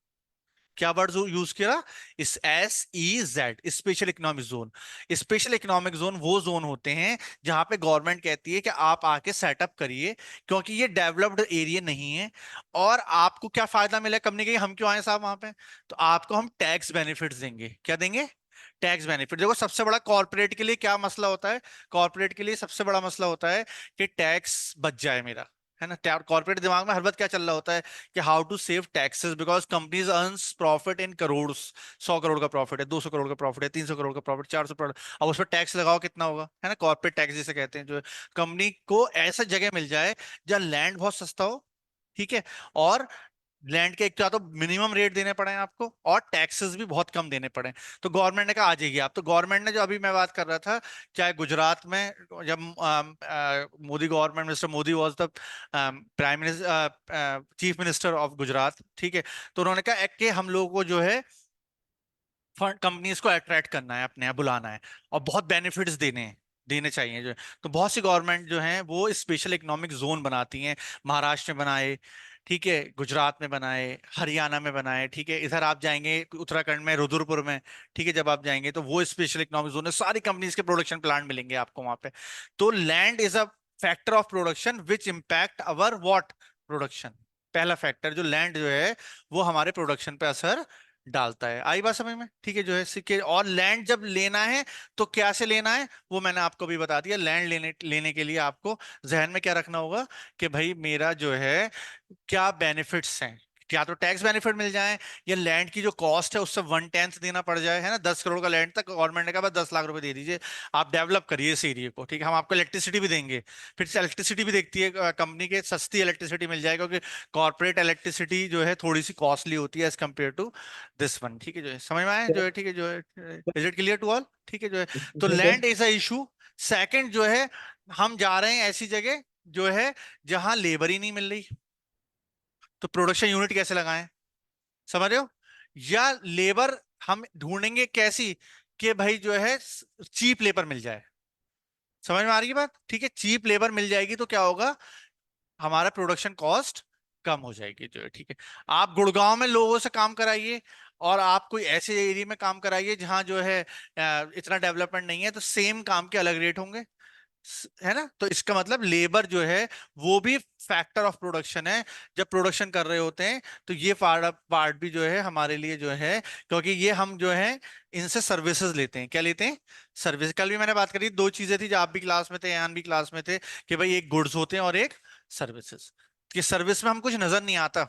S1: क्या वर्ड यूज किया? इस SEZ, special economic zone. Special economic zone वो जोन होते हैं जहां पे गवर्नमेंट कहती है कि आप आके सेटअप करिए, क्योंकि ये डेवलप्ड एरिया नहीं है। और आपको क्या फायदा मिला कंपनी के, हम क्यों आए साहब वहां पे, तो आपको हम टैक्स बेनिफिट्स देंगे। क्या देंगे? Tax benefit. देखो सबसे बड़ा कॉर्पोरेट के लिए क्या मसला होता है, कॉर्पोरेट के लिए सबसे बड़ा मसला होता है कि टैक्स बच जाए मेरा, है ना। कॉर्पोरेट दिमाग में हर वक्त क्या चल रहा होता है कि how to save taxes, because companies earns profit in crore, 100 crore का प्रॉफिट है, 200 करोड़ का प्रॉफिट है, 300 करोड़ का प्रॉफिट, 400 करोड़। अब उस पर टैक्स लगाओ कितना होगा, है ना, कॉर्पोरेट टैक्स जिसे कहते हैं। जो कंपनी को ऐसा जगह मिल जाए जहाँ लैंड बहुत सस्ता हो, ठीक है, और लैंड के एक तो या तो मिनिमम रेट देने पड़े आपको, और टैक्सेस भी बहुत कम देने पड़े। तो गवर्नमेंट ने कहा आ जाइए आप। तो गवर्नमेंट ने, जो अभी मैं बात कर रहा था, चाहे गुजरात में, जब Modi government, mister Modi was the prime minister, chief minister of Gujarat, ठीक है, तो उन्होंने कहा कि हम लोगों को जो है फंड, कंपनीज को अट्रैक्ट करना है, अपने यहाँ बुलाना है, और बहुत बेनिफिट्स देने चाहिए जो है। तो बहुत सी गवर्नमेंट जो है वो स्पेशल इकोनॉमिक जोन बनाती हैं। महाराष्ट्र में बनाए, ठीक है, गुजरात में बनाए, हरियाणा में बनाए, ठीक है, इधर आप जाएंगे उत्तराखंड में, रुद्रपुर में, ठीक है, जब आप जाएंगे तो वो स्पेशल इकोनॉमिक जोन है, सारी कंपनीज के प्रोडक्शन प्लांट मिलेंगे आपको वहां पे। तो land is a factor of production which impact our what, production. पहला फैक्टर जो लैंड जो है वो हमारे प्रोडक्शन पे असर डालता है। आई बात समझ में? ठीक है, जो है सिक्के। और लैंड जब लेना है तो क्या से लेना है वो मैंने आपको भी बता दिया। लैंड लेने लेने के लिए आपको जहन में क्या रखना होगा कि भाई मेरा जो है क्या बेनिफिट्स हैं। या तो टैक्स बेनिफिट मिल जाए, या लैंड की जो कॉस्ट है उससे 1/10 देना पड़ जाए, है ना। 10 करोड़ का लैंड तक गवर्नमेंट ने कहा बस 10 लाख रुपए दे दीजिए, आप डेवलप करिए इस एरिया को, ठीक है, हम आपको इलेक्ट्रिसिटी भी देंगे। फिर से इलेक्ट्रिसिटी भी देखती है कंपनी के, सस्ती इलेक्ट्रिसिटी मिल जाए, क्योंकि कॉर्पोरेट इलेक्ट्रिसिटी जो है थोड़ी सी कॉस्टली होती है as compare to this one, ठीक है, जो है समझ में आए, जो है, ठीक है, जो है, is it clear to all? ठीक है, जो है, तो
S2: sir
S1: land is a issue. Second जो है, हम जा रहे हैं ऐसी जगह जो है जहां लेबर ही नहीं मिल रही, तो प्रोडक्शन यूनिट कैसे लगाएं, समझ रहे हो? या लेबर हम ढूंढेंगे कैसी, कि भाई जो है चीप लेबर मिल जाए। समझ में आ रही है बात? ठीक है, चीप लेबर मिल जाएगी तो क्या होगा, हमारा प्रोडक्शन कॉस्ट कम हो जाएगी जो है। ठीक है, आप गुड़गांव में लोगों से काम कराइए और आप कोई ऐसे एरिया में काम कराइए जहां जो है इतना डेवलपमेंट नहीं है, तो सेम काम के अलग रेट होंगे, है ना? तो इसका मतलब लेबर जो है वो भी फैक्टर ऑफ प्रोडक्शन है जब प्रोडक्शन कर रहे होते हैं। तो ये पार्ट पार्ट भी जो है हमारे लिए जो है, क्योंकि ये हम जो है इनसे सर्विसेज लेते हैं। क्या लेते हैं? सर्विस। कल भी मैंने बात करी, दो चीजें थी, जब आप भी क्लास में थे, यान भी क्लास में थे, कि भाई एक गुड्स होते हैं और एक सर्विसेज। कि सर्विस में हम कुछ नजर नहीं आता,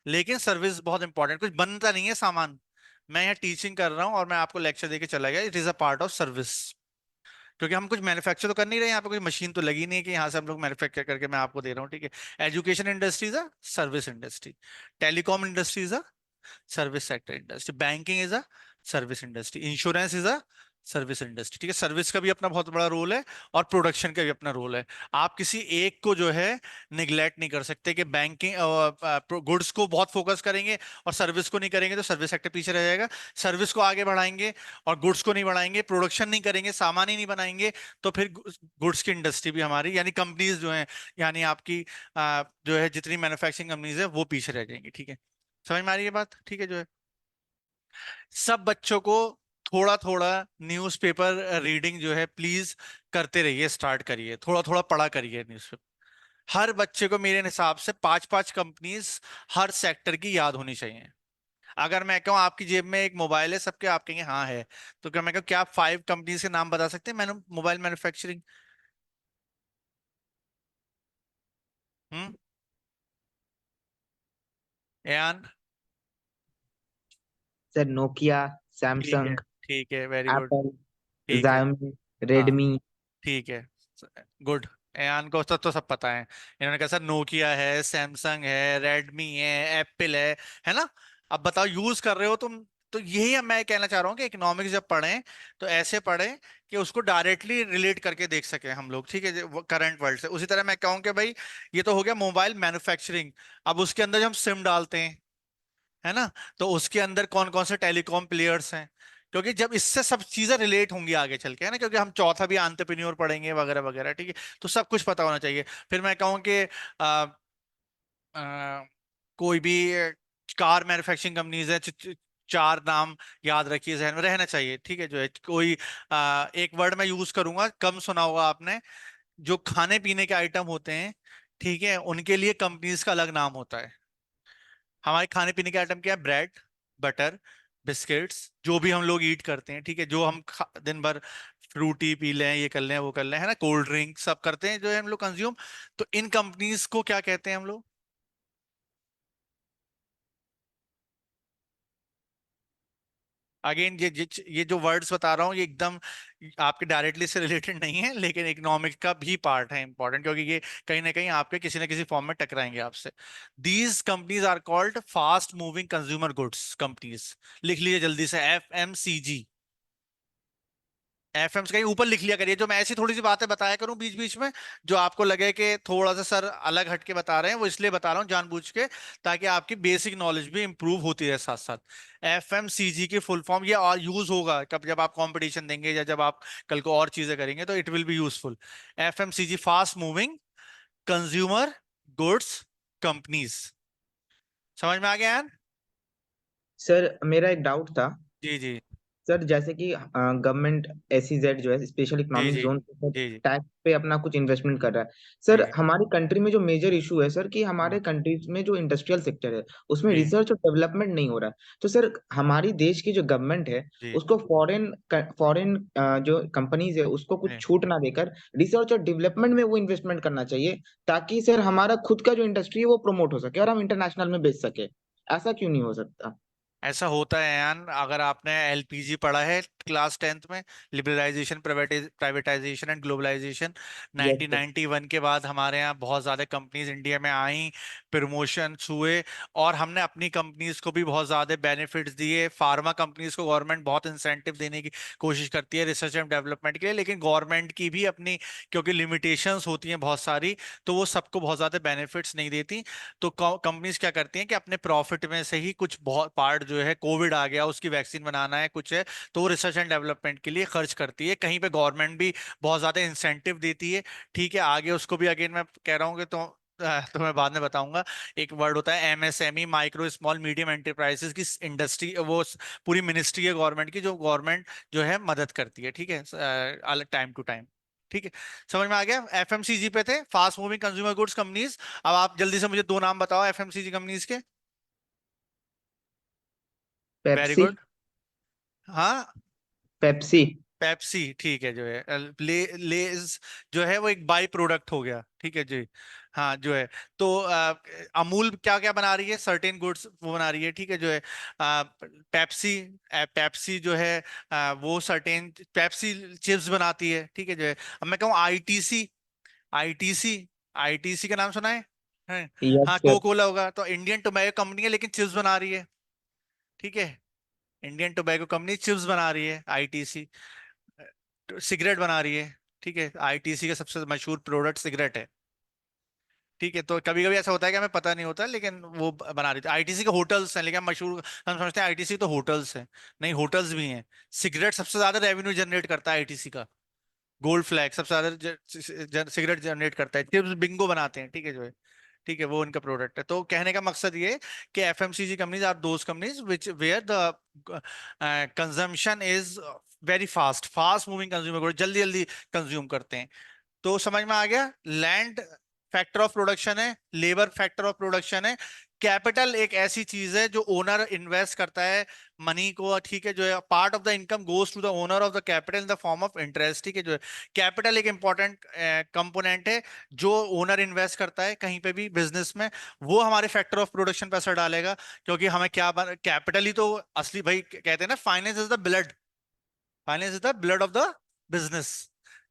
S1: लेकिन सर्विस बहुत इंपॉर्टेंट, कुछ बनता नहीं है सामान। मैं यहाँ टीचिंग कर रहा हूँ और मैं आपको लेक्चर देके चला गया, it is a part of service. क्योंकि हम कुछ मैन्युफैक्चर तो कर नहीं रहे हैं, यहाँ पे कोई मशीन तो लगी नहीं है कि यहाँ से हम लोग मैन्युफैक्चर करके मैं आपको दे रहा हूँ। ठीक है, education industries a service industry, telecom industries a service sector industry, banking is a service industry, insurance is a service industry. ठीक है, सर्विस का भी अपना बहुत बड़ा रोल है और प्रोडक्शन का भी अपना रोल है। आप किसी एक को जो है निगलेक्ट नहीं कर सकते, कि बैंकिंग गुड्स को बहुत फोकस करेंगे और सर्विस को नहीं करेंगे तो सर्विस सेक्टर पीछे रह जाएगा। सर्विस को आगे बढ़ाएंगे और गुड्स को नहीं बढ़ाएंगे, प्रोडक्शन नहीं करेंगे, सामान ही नहीं बनाएंगे, तो फिर गुड्स की इंडस्ट्री भी हमारी, यानी कंपनीज जो है, यानी आपकी जो है जितनी मैन्युफैक्चरिंग कंपनीज है वो पीछे रह जाएंगी। ठीक है, समझ में आ रही है बात? ठीक है, जो है सब बच्चों को थोड़ा थोड़ा न्यूज़पेपर रीडिंग जो है प्लीज करते रहिए, स्टार्ट करिए, थोड़ा थोड़ा पढ़ा करिए न्यूज़पेपर। हर बच्चे को मेरे हिसाब से पांच पांच कंपनीज हर सेक्टर की याद होनी चाहिए। अगर मैं कहूँ आपकी जेब में एक मोबाइल है, सबके आप कहेंगे हाँ है, तो क्या मैं कहूँ क्या आप 5 कंपनीज के नाम बता सकते हैं मैंने मोबाइल मैन्युफैक्चरिंग? हम्म, एन?
S2: सर नोकिया,
S1: ठीक है,
S2: सैमसंग,
S1: ठीक है, वेरी गुड।
S2: एप्पल,
S1: ठीक है,
S2: जायमी,
S1: हाँ,
S2: रेडमी।
S1: ठीक है, गुड। यान को तो सब पता है। इन्होंने कहा सर नोकिया है, सैमसंग है, रेडमी है, एप्पल है ना? अब बताओ यूज कर रहे हो तुम। तो यही अब मैं कहना चाह रहा हूँ कि इकोनॉमिक्स जब पढ़ें तो ऐसे पढ़ें कि उसको डायरेक्टली रिलेट करके देख सकें हम लोग। ठीक है, करंट वर्ल्ड से। उसी तरह मैं कहूँ कि भाई ये तो हो गया मोबाइल मैन्युफैक्चरिंग, अब उसके अंदर जब हम सिम डालते हैं, है ना, तो उसके अंदर कौन कौन से टेलीकॉम प्लेयर्स हैं, क्योंकि जब इससे सब चीजें रिलेट होंगी आगे चल के, है ना, क्योंकि हम चौथा भी एंटरप्रेन्योर पढ़ेंगे वगैरह वगैरह। ठीक है, तो सब कुछ पता होना चाहिए। फिर मैं कहूँ कि आ, आ, कोई भी कार मैन्युफैक्चरिंग कंपनीज है, चार नाम याद रखिए, जहन में रहना चाहिए। ठीक है, जो है कोई एक वर्ड मैं यूज करूंगा, कम सुना होगा आपने, जो खाने पीने के आइटम होते हैं, ठीक है, उनके लिए कंपनीज का अलग नाम होता है। हमारे खाने पीने के आइटम क्या है? ब्रेड, बटर, बिस्किट्स, जो भी हम लोग ईट करते हैं, ठीक है, जो हम दिन भर फ्रूटी पी लें, ये कर लें, वो कर लें, है ना, कोल्ड ड्रिंक सब करते हैं जो है हम लोग कंज्यूम। तो इन कंपनीज को क्या कहते हैं हम लोग? अगेन ये जो वर्ड्स बता रहा हूँ ये एकदम आपके डायरेक्टली से रिलेटेड नहीं है, लेकिन इकोनॉमिक्स का भी पार्ट है इंपॉर्टेंट, क्योंकि ये कहीं ना कहीं आपके किसी ना किसी फॉर्म में टकराएंगे आपसे। These companies are called fast moving consumer goods companies. लिख लीजिए जल्दी से, FMCG। एफ कहीं ऊपर लिख लिया करिए, जो मैं ऐसी थोड़ी सी बातें बताया करूं बीच बीच में, जो आपको लगे कि थोड़ा सा सर अलग हट के बता रहे हैं, वो इसलिए बता रहा हूं जानबूझ के, ताकि आपकी बेसिक नॉलेज भी इंप्रूव होती रहे साथ साथ। FMCG की फुल फॉर्म ये और यूज होगा कब, जब आप कंपटीशन देंगे या जब आप कल को और चीजें करेंगे, तो it will be useful. FMCG, fast moving consumer goods companies. समझ में आ गया यार?
S2: सर मेरा एक डाउट था।
S1: जी जी
S2: सर जैसे कि गवर्नमेंट SEZ जो है स्पेशल
S1: जी
S2: इकोनॉमिक
S1: जी
S2: जोन
S1: जी जी
S2: टैक्स पे अपना कुछ इन्वेस्टमेंट कर रहा है।
S1: जी
S2: सर
S1: जी
S2: हमारी कंट्री में जो मेजर इशू है सर कि
S1: हाँ,
S2: हमारे कंट्रीज में जो इंडस्ट्रियल सेक्टर है उसमें
S1: जी
S2: रिसर्च और डेवलपमेंट नहीं हो रहा है। तो सर हमारी देश की जो गवर्नमेंट है
S1: जी
S2: उसको फॉरेन फॉरेन जो कंपनीज है उसको कुछ
S1: जी।
S2: छूट ना देकर रिसर्च और डेवलपमेंट में वो इन्वेस्टमेंट करना चाहिए, ताकि सर हमारा खुद का जो इंडस्ट्री है वो प्रमोट हो सके और हम इंटरनेशनल में बेच सके। ऐसा क्यों नहीं हो सकता?
S1: ऐसा होता है यान, अगर आपने एलपीजी पढ़ा है क्लास 10th में, liberalisation, privatisation and globalisation,
S2: yes sir.
S1: 1991 के बाद हमारे यहाँ बहुत ज़्यादा कंपनीज इंडिया में आई, प्रमोशन हुए, और हमने अपनी कंपनीज को भी बहुत ज़्यादा बेनिफिट्स दिए। फार्मा कंपनीज को गवर्नमेंट बहुत इंसेंटिव देने की कोशिश करती है रिसर्च एंड डेवलपमेंट के लिए, लेकिन गवर्नमेंट की भी अपनी, क्योंकि लिमिटेशंस होती हैं बहुत सारी, तो वो सबको बहुत ज़्यादा बेनिफिट्स नहीं देती। तो कंपनीज क्या करती हैं कि अपने प्रॉफिट में से ही कुछ बहुत पार्ट, जो है कोविड आ गया उसकी वैक्सीन बनाना है कुछ है, तो वो रिसर्च एंड डेवलपमेंट के लिए खर्च करती है। कहीं पे गवर्नमेंट भी बहुत ज्यादा इंसेंटिव देती है। ठीक है, आगे उसको भी अगेन मैं कह रहा हूँ कि तो मैं बाद में बताऊंगा। एक वर्ड होता है MSME, micro small medium enterprises की इंडस्ट्री, वो पूरी मिनिस्ट्री है गवर्नमेंट की, जो गवर्नमेंट जो है मदद करती है। ठीक है, टाइम टू टाइम। ठीक है, समझ में आ गया। एफएमसीजी पे थे, fast moving consumer goods companies. अब आप जल्दी से मुझे दो नाम बताओ एफएमसीजी कंपनीज के। Very
S2: Pepsi.
S1: गुड। हाँ,
S2: पेप्सी।
S1: पेप्सी, ठीक है, जो है लेज जो है वो एक बाई प्रोडक्ट हो गया, ठीक है जी। हाँ, जो है, तो अमूल क्या क्या बना रही है, सर्टेन गुड्स वो बना रही है, ठीक है, जो है पेप्सी, पेप्सी जो है वो सर्टेन पेप्सी चिप्स बनाती है, ठीक है, जो है। अब मैं कहूँ आईटीसी, आईटीसी, आईटीसी का नाम सुना है?
S2: यस
S1: हाँ,
S2: सर।
S1: कोकोला होगा, तो इंडियन टोबैको कंपनी है लेकिन चिप्स बना रही है। ठीक है, इंडियन टोबैको कंपनी चिप्स बना रही है। आईटीसी सिगरेट बना रही है। ठीक है, आईटीसी का सबसे मशहूर प्रोडक्ट सिगरेट है। ठीक है, तो कभी कभी ऐसा होता है कि हमें पता नहीं होता, लेकिन वो बना रही थी। आईटीसी के होटल्स हैं, लेकिन हम मशहूर, हम समझते हैं आईटीसी तो होटल्स हैं। नहीं, होटल्स भी हैं। सिगरेट सबसे ज्यादा रेवेन्यू जनरेट करता है आईटीसी का। गोल्ड फ्लैग सबसे ज्यादा सिगरेट जनरेट करता है। चिप्स बिंगो बनाते हैं, ठीक है, जो है, ठीक है, वो उनका प्रोडक्ट है। तो कहने का मकसद ये है कि FMCG companies are those companies which where the consumption is very fast, fast moving consumer good, जल्दी जल्दी कंज्यूम करते हैं। तो समझ में आ गया, लैंड फैक्टर ऑफ प्रोडक्शन है, लेबर फैक्टर ऑफ प्रोडक्शन है, कैपिटल एक ऐसी चीज है जो ओनर इन्वेस्ट करता है मनी को, ठीक है, जो है part of the income goes to the owner of the capital in the form of interest, ठीक है, जो है कैपिटल एक इंपॉर्टेंट कंपोनेंट है जो ओनर इन्वेस्ट करता है कहीं पे भी बिजनेस में, वो हमारे फैक्टर ऑफ प्रोडक्शन पे असर डालेगा। क्योंकि हमें क्या, कैपिटल ही तो असली भाई, कहते हैं ना finance is the blood, finance is the blood of the business.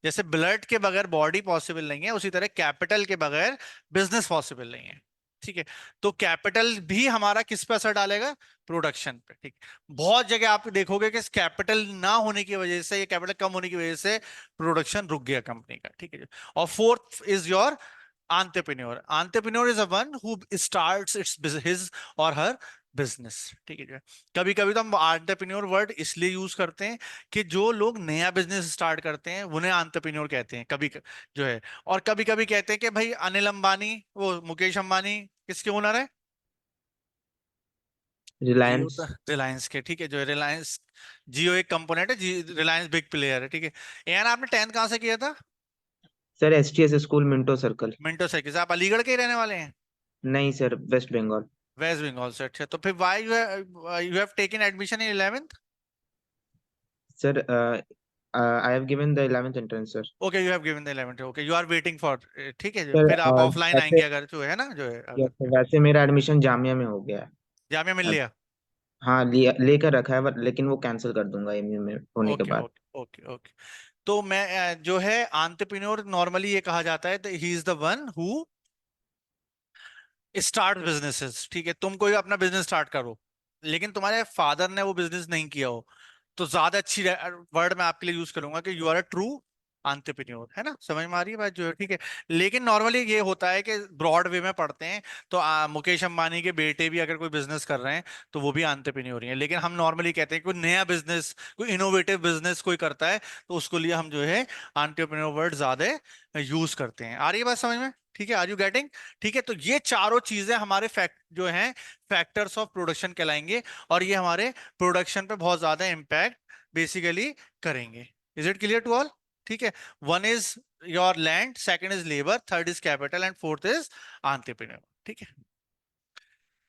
S1: जैसे ब्लड के बगैर बॉडी पॉसिबल नहीं है, उसी तरह कैपिटल के बगैर बिजनेस पॉसिबल नहीं है। ठीक है, तो कैपिटल भी हमारा किस पे असर डालेगा, प्रोडक्शन पे। ठीक, बहुत जगह आप देखोगे कि कैपिटल ना होने की वजह से या कैपिटल कम होने की वजह से प्रोडक्शन रुक गया कंपनी का। ठीक है, और fourth is your entrepreneur, entrepreneur is a one who starts his or her business. ठीक है, जो है कभी कभी तो हम एंटरप्रेन्योर वर्ड इसलिए यूज करते हैं कि जो लोग नया बिजनेस स्टार्ट करते हैं उन्हें एंटरप्रेन्योर कहते हैं कभी जो है। और कभी कभी कहते हैं कि भाई अनिल अंबानी, वो मुकेश अंबानी किसके ओनर है, जियो,
S2: रिलायंस।
S1: रिलायंस के। ठीक है, जो है रिलायंस, जियो एक कंपोनेंट है, रिलायंस बिग प्लेयर है। ठीक है, यार आपने 10th कहाँ से किया था?
S2: Sir STS school Minto circle.
S1: Minto से। आप अलीगढ़ के ही रहने वाले हैं?
S2: नहीं सर, वेस्ट बंगाल।
S1: वेस्ट बंगाल से, अच्छा। तो फिर why you have taken admission in 11th?
S2: Sir I have given the 11th entrance sir.
S1: Okay, you have given the 11th, okay, you are waiting for. ठीक है, जो
S2: सर
S1: फिर आप ऑफलाइन
S2: वैसे,
S1: आएंगे अगर, जो है ना, जो है
S2: यस
S1: अगर
S2: सर, वैसे मेरा एडमिशन जामिया में हो गया है
S1: जामिया मिल
S2: अब।
S1: लिया।
S2: हाँ, लेकर रखा है लेकिन वो कैंसिल कर दूंगा एमयू में होने के
S1: ओके
S2: बाद।
S1: Okay okay okay. तो मैं जो है एंटरप्रेन्योर नॉर्मली ये कहा जाता है, he is the one who start businesses. ठीक है, तुम कोई अपना बिजनेस स्टार्ट करो, लेकिन तुम्हारे फादर ने वो बिजनेस नहीं किया हो, तो ज्यादा अच्छी वर्ड मैं आपके लिए यूज करूंगा कि you are a true entrepreneur, है ना? समझ में आ रही है बात, जो है, ठीक है। लेकिन नॉर्मली ये होता है कि ब्रॉड वे में पढ़ते हैं, तो मुकेश अंबानी के बेटे भी अगर कोई बिजनेस कर रहे हैं तो वो भी एंटरप्रेन्योर ही है। लेकिन हम नॉर्मली कहते हैं कोई नया बिजनेस, कोई इनोवेटिव बिजनेस कोई करता है, तो उसको लिए हम जो है एंटरप्रेन्योर वर्ड ज्यादा यूज करते हैं। आ रही है बात समझ में? ठीक है, आर यू गेटिंग? ठीक है, तो ये चारों चीजें हमारे फैक्ट जो हैं, फैक्टर्स ऑफ प्रोडक्शन कहलाएंगे, और ये हमारे प्रोडक्शन पे बहुत ज्यादा इम्पैक्ट बेसिकली करेंगे। Is it clear to all? ठीक है, one is your land, second is labour, third is capital and fourth is entrepreneur. ठीक है,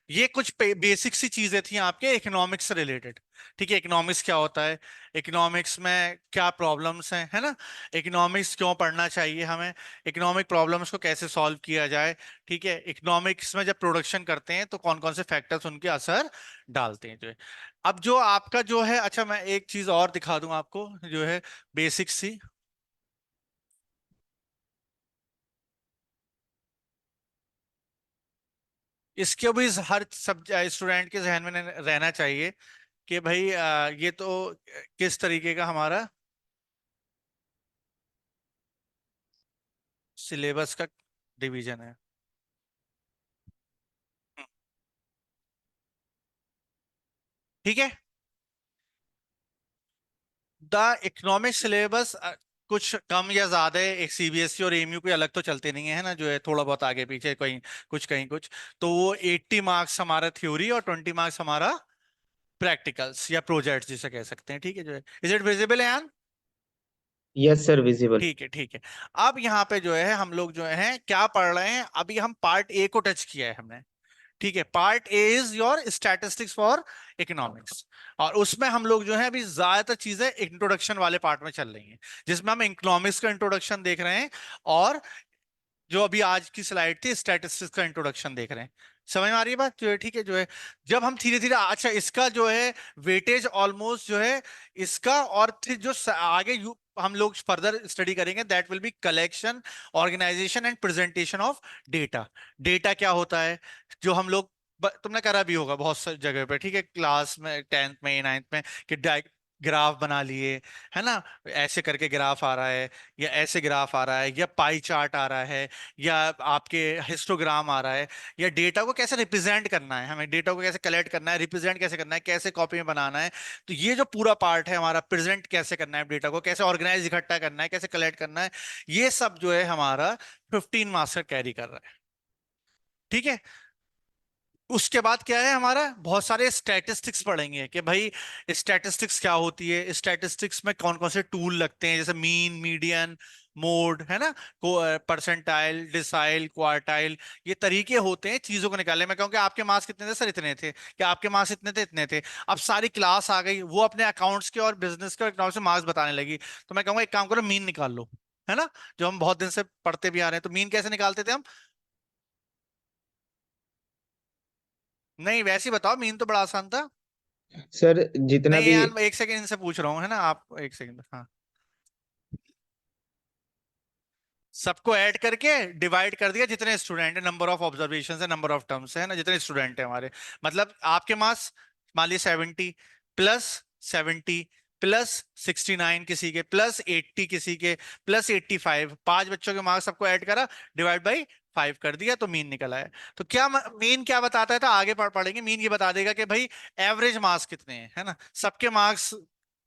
S1: ये कुछ बेसिक सी चीजें थी आपके इकोनॉमिक्स से रिलेटेड। ठीक है, इकोनॉमिक्स क्या होता है, इकोनॉमिक्स में क्या प्रॉब्लम्स हैं, है ना, इकोनॉमिक्स क्यों पढ़ना चाहिए हमें, इकोनॉमिक प्रॉब्लम्स को कैसे सॉल्व किया जाए। ठीक है, इकोनॉमिक्स में जब प्रोडक्शन करते हैं तो कौन कौन से फैक्टर्स उनके असर डालते हैं जो है। अब जो आपका जो है, अच्छा मैं एक चीज और दिखा दूं आपको जो है, बेसिक्स सी। इसके भी हर सब स्टूडेंट के जहन में रहना चाहिए कि भाई ये तो किस तरीके का हमारा सिलेबस का डिवीजन है। ठीक है, द इकोनॉमिक सिलेबस कुछ कम या ज्यादा है, एक सीबीएसई और एमयू कोई अलग तो चलते नहीं है ना, जो है थोड़ा बहुत आगे पीछे कहीं कुछ कहीं कुछ। तो वो 80 मार्क्स हमारा थ्योरी और 20 मार्क्स हमारा प्रैक्टिकल्स या प्रोजेक्ट्स जिसे कह सकते हैं। ठीक है जो है, इज इट विजिबल है?
S2: Yes sir, visible.
S1: ठीक है ठीक है। अब यहाँ पे जो है हम लोग जो है क्या पढ़ रहे हैं, अभी हम पार्ट ए को टच किया है हमने। ठीक है, part A is your statistics for economics. और उसमें हम लोग जो है अभी ज्यादातर चीजें इंट्रोडक्शन वाले पार्ट में चल रही हैं, जिसमें हम इकोनॉमिक्स का इंट्रोडक्शन देख रहे हैं, और जो अभी आज की स्लाइड थी स्टैटिस्टिक्स का इंट्रोडक्शन देख रहे हैं। समझ में आ रही है बात जो है? ठीक है जो है, जब हम धीरे धीरे, अच्छा इसका जो है वेटेज ऑलमोस्ट जो है इसका, और फिर जो आगे हम लोग फर्दर स्टडी करेंगे, that will be collection, organisation and presentation of data. Data क्या होता है, जो हम लोग तुमने करा भी होगा बहुत सारी जगह पे, ठीक है, क्लास में 10th में 9th में, कि ग्राफ बना लिए, है ना, ऐसे करके ग्राफ आ रहा है, या ऐसे ग्राफ आ रहा है, या पाई चार्ट आ रहा है, या आपके हिस्टोग्राम आ रहा है, या डेटा को कैसे रिप्रेजेंट करना है, हमें डेटा को कैसे कलेक्ट करना है, रिप्रेजेंट कैसे करना है, कैसे कॉपी में बनाना है। तो ये जो पूरा पार्ट है हमारा, प्रेजेंट कैसे करना है डेटा को, कैसे ऑर्गेनाइज इकट्ठा करना है, कैसे कलेक्ट करना है, ये सब जो है हमारा 15 मार्क्स का कैरी कर रहा है। ठीक है, उसके बाद क्या है हमारा, बहुत सारे स्टैटिस्टिक्स पढ़ेंगे कि भाई स्टैटिस्टिक्स क्या होती है, स्टैटिस्टिक्स में कौन कौन से टूल लगते हैं, जैसे मीन, मीडियन, मोड, है ना, परसेंटाइल, डिसाइल, क्वार्टाइल, ये तरीके होते हैं चीजों को निकालने में। क्योंकि आपके मार्क्स कितने थे सर? इतने थे। क्या आपके मार्क्स इतने थे? इतने थे। अब सारी क्लास आ गई, वो अपने अकाउंट्स के और बिजनेस के और इकोनॉमिक्स में मार्क्स बताने लगी, तो मैं कहूंगा एक काम करो, मीन निकाल लो, है ना, जो हम बहुत दिन से पढ़ते भी आ रहे हैं। तो मीन कैसे निकालते थे हम? नहीं वैसे ही बताओ, मीन तो बड़ा आसान था।
S2: सर जितना
S1: नहीं
S2: भी।
S1: यार, एक सेकंड इनसे पूछ रहा हूँ, है ना, आप एक सेकंड, हाँ। सबको ऐड करके डिवाइड कर दिया, जितने स्टूडेंट है, नंबर ऑफ ऑब्जर्वेशन है, नंबर ऑफ टर्म्स है ना, जितने स्टूडेंट है हमारे, मतलब आपके मार्क्स मान लीजिए 70, +70, +69 किसी के, +80 किसी के, +85, 5 बच्चों के मार्क्स सबको ऐड करा, डिवाइड बाई 5 कर दिया, तो मीन निकल आया। तो क्या मीन क्या बताता है, तो आगे पढ़ेंगे, मीन ये बता देगा कि भाई एवरेज मार्क्स कितने हैं, है ना, सबके मार्क्स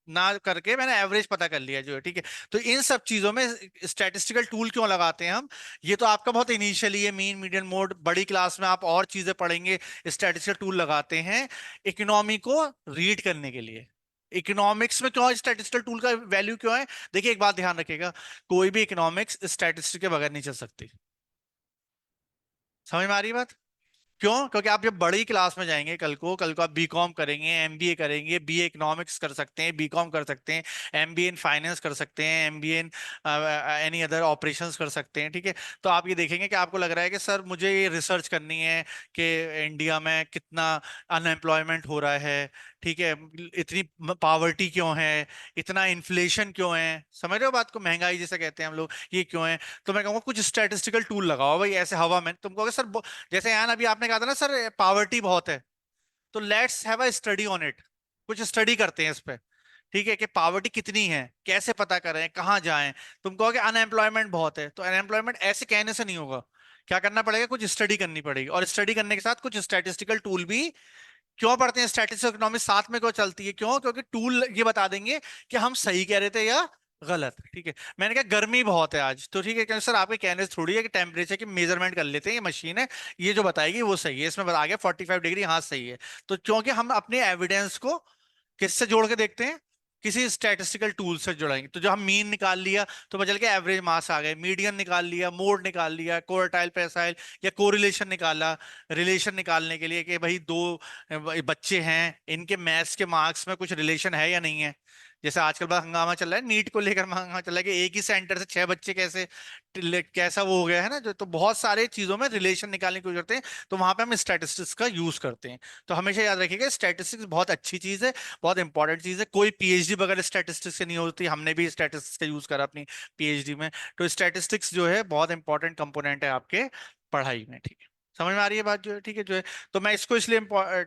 S1: ना करके मैंने एवरेज पता कर लिया जो है। ठीक है, तो इन सब चीजों में स्टैटिस्टिकल टूल क्यों लगाते हैं हम, ये तो आपका बहुत इनिशियली है, मीन, मीडियन, मोड, बड़ी क्लास में आप और चीजें पढ़ेंगे। स्टैटिस्टिकल टूल लगाते हैं इकोनॉमी को रीड करने के लिए। इकोनॉमिक्स में क्यों स्टैटिस्टिकल टूल का वैल्यू क्यों है? देखिए एक बात ध्यान रखिएगा, कोई भी इकोनॉमिक्स स्टैटिस्टिक के बगैर नहीं चल सकती। समझ में आ रही है बात? क्यों? क्योंकि आप जब बड़ी क्लास में जाएंगे, कल को आप बीकॉम करेंगे, एमबीए करेंगे, बीए इकोनॉमिक्स कर सकते हैं, बीकॉम कर सकते हैं, एमबीए इन फाइनेंस कर सकते हैं, MBA in any other operations कर सकते हैं। ठीक है, तो आप ये देखेंगे कि आपको लग रहा है कि सर मुझे ये रिसर्च करनी है कि इंडिया में कितना अनएम्प्लॉयमेंट हो रहा है, ठीक है, इतनी पावर्टी क्यों है, इतना इन्फ्लेशन क्यों है, समझ रहे हो बात को, महंगाई जिसे कहते हैं हम लोग, ये क्यों है। तो मैं कहूँगा कुछ स्टैटिस्टिकल टूल लगाओ भाई, ऐसे हवा में तुम कहोगे सर, जैसे यान अभी आपने कहा था ना सर पावर्टी बहुत है, तो let's have a study on it, कुछ स्टडी करते हैं इस पे। ठीक है, कि पावर्टी कितनी है, कैसे पता करें, कहाँ जाएं। तुम कहोगे अनएम्प्लॉयमेंट बहुत है, तो अनएम्प्लॉयमेंट ऐसे कहने से नहीं होगा, क्या करना पड़ेगा, कुछ स्टडी करनी पड़ेगी, और स्टडी करने के साथ कुछ स्टैटिस्टिकल टूल भी। क्यों पढ़ते हैं स्टैटिस्टिक्स, इकोनॉमिक्स साथ में क्यों चलती है, क्यों? क्योंकि टूल ये बता देंगे कि हम सही कह रहे थे या गलत। ठीक है, मैंने कहा गर्मी बहुत है आज, तो ठीक है, क्योंकि सर आपके कहने से थोड़ी है कि टेम्परेचर की मेजरमेंट कर लेते हैं, ये मशीन है, ये जो बताएगी वो सही है, इसमें बता गया 45 डिग्री, हाँ सही है। तो क्योंकि हम अपने एविडेंस को किससे जोड़ के देखते हैं, किसी स्टैटिस्टिकल टूल से जुड़ेंगे, तो जो हम मीन निकाल लिया तो पता चल के एवरेज मास आ गए, मीडियन निकाल लिया, मोड निकाल लिया, क्वार्टाइल पेसाइल, या कोरिलेशन निकाला, रिलेशन निकालने के लिए कि भाई दो बच्चे हैं, इनके मैथ्स के मार्क्स में कुछ रिलेशन है या नहीं है। जैसे आजकल बड़ा हंगामा चल रहा है, नीट को लेकर हंगामा चल रहा है कि एक ही सेंटर से 6 बच्चे कैसे, कैसा वो हो गया है ना, जो तो बहुत सारे चीजों में रिलेशन निकालने की कोशिश करते हैं, तो वहां पे हम स्टैटिस्टिक्स का यूज करते हैं। तो हमेशा याद रखिएगा स्टैटिस्टिक्स बहुत अच्छी चीज है, बहुत इंपॉर्टेंट चीज है। कोई पीएचडी बगैर स्टैटिस्टिक्स से नहीं होती, हमने भी स्टैटिस्टिक्स का यूज करा अपनी पीएचडी में। तो स्टैटिस्टिक्स जो है बहुत इंपॉर्टेंट कंपोनेंट है आपके पढ़ाई में, ठीक है। समझ में आ रही है बात जो है, ठीक है जो है। तो मैं इसको इसलिए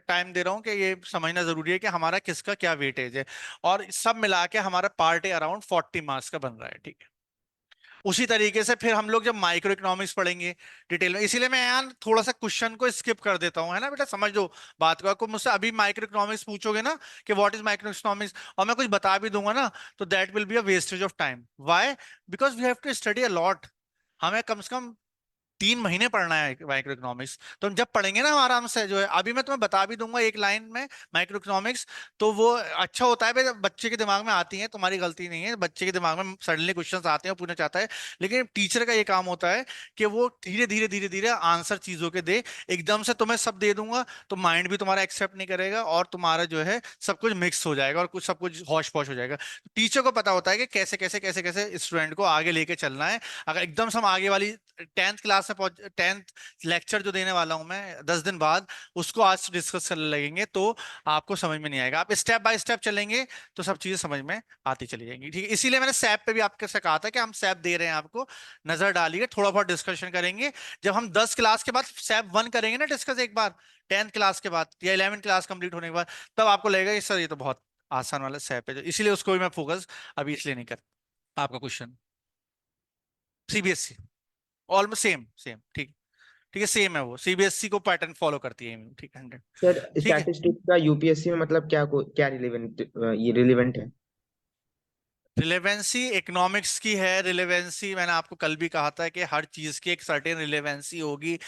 S1: टाइम दे रहा हूँ कि ये समझना जरूरी है कि हमारा किसका क्या वेटेज है, और सब मिला के हमारा पार्ट ए अराउंड 40 मार्क्स का बन रहा है, ठीक है। उसी तरीके से फिर हम लोग जब माइक्रो इकोनॉमिक्स पढ़ेंगे डिटेल में, इसीलिए मैं यार थोड़ा सा क्वेश्चन को स्किप कर देता हूँ, है ना बेटा, समझ लो बात को। आपको मुझसे अभी माइक्रो इकोनॉमिक्स पूछोगे ना कि व्हाट इज माइक्रो इकोनॉमिक्स, और मैं कुछ बता भी दूंगा ना, तो that will be a wastage of time. Why? Because we have to study a lot. हमें कम से कम 3 महीने पढ़ना है माइक्रो इकोनॉमिक्स। तो हम जब पढ़ेंगे ना आराम से जो है, अभी मैं तुम्हें बता भी दूंगा एक लाइन में माइक्रो इकोनॉमिक्स, तो वो अच्छा होता है भाई, जब बच्चे के दिमाग में आती है, तुम्हारी गलती नहीं है, बच्चे के दिमाग में सडनली क्वेश्चंस आते हैं, वो पूछना चाहता है। लेकिन टीचर का ये काम होता है कि वो धीरे धीरे धीरे धीरे आंसर चीजों के दे। एकदम से तुम्हें सब दे दूंगा तो माइंड भी तुम्हारा एक्सेप्ट नहीं करेगा, और तुम्हारा जो है सब कुछ मिक्स हो जाएगा, और कुछ सब कुछ हौश पौश हो जाएगा। टीचर को पता होता है कि कैसे कैसे कैसे कैसे स्टूडेंट को आगे लेके चलना है। अगर एकदम से हम आगे वाली 10th क्लास में पहुंच, 10th लेक्चर जो देने वाला हूं मैं 10 दिन बाद, उसको आज डिस्कस करने लगेंगे तो आपको समझ में नहीं आएगा। आप स्टेप बाय स्टेप चलेंगे तो सब चीजें समझ में आती चली जाएंगी, ठीक है। इसीलिए मैंने सैप पे भी आपके से कहा था कि हम सैप दे रहे हैं आपको, नजर डालिए, थोड़ा बहुत डिस्कशन करेंगे। जब हम 10 क्लास के बाद सैप 1 करेंगे ना डिस्कस एक बार, 10th क्लास के बाद या 11th क्लास कंप्लीट होने के बाद, तब आपको लगेगा कि सर ये तो बहुत आसान वाला सैप है, जो इसीलिए उसको भी मैं फोकस अभी इसलिए नहीं कर। आपका question CBSE, almost same same, ठीक। ठीक है, सेम है, वो सीबीएसई को पैटर्न फॉलो करती है, ठीक है, 100।
S2: सर
S1: ठीक है।
S2: स्टैटिस्टिक्स का यूपीएससी में मतलब क्या रिलेवेंट, ये रिलेवेंट है?
S1: रिलेवेंसी इकोनॉमिक्स की है, रिलेवेंसी मैंने आपको कल भी कहा था कि हर चीज की एक सर्टेन रिलेवेंसी होगी।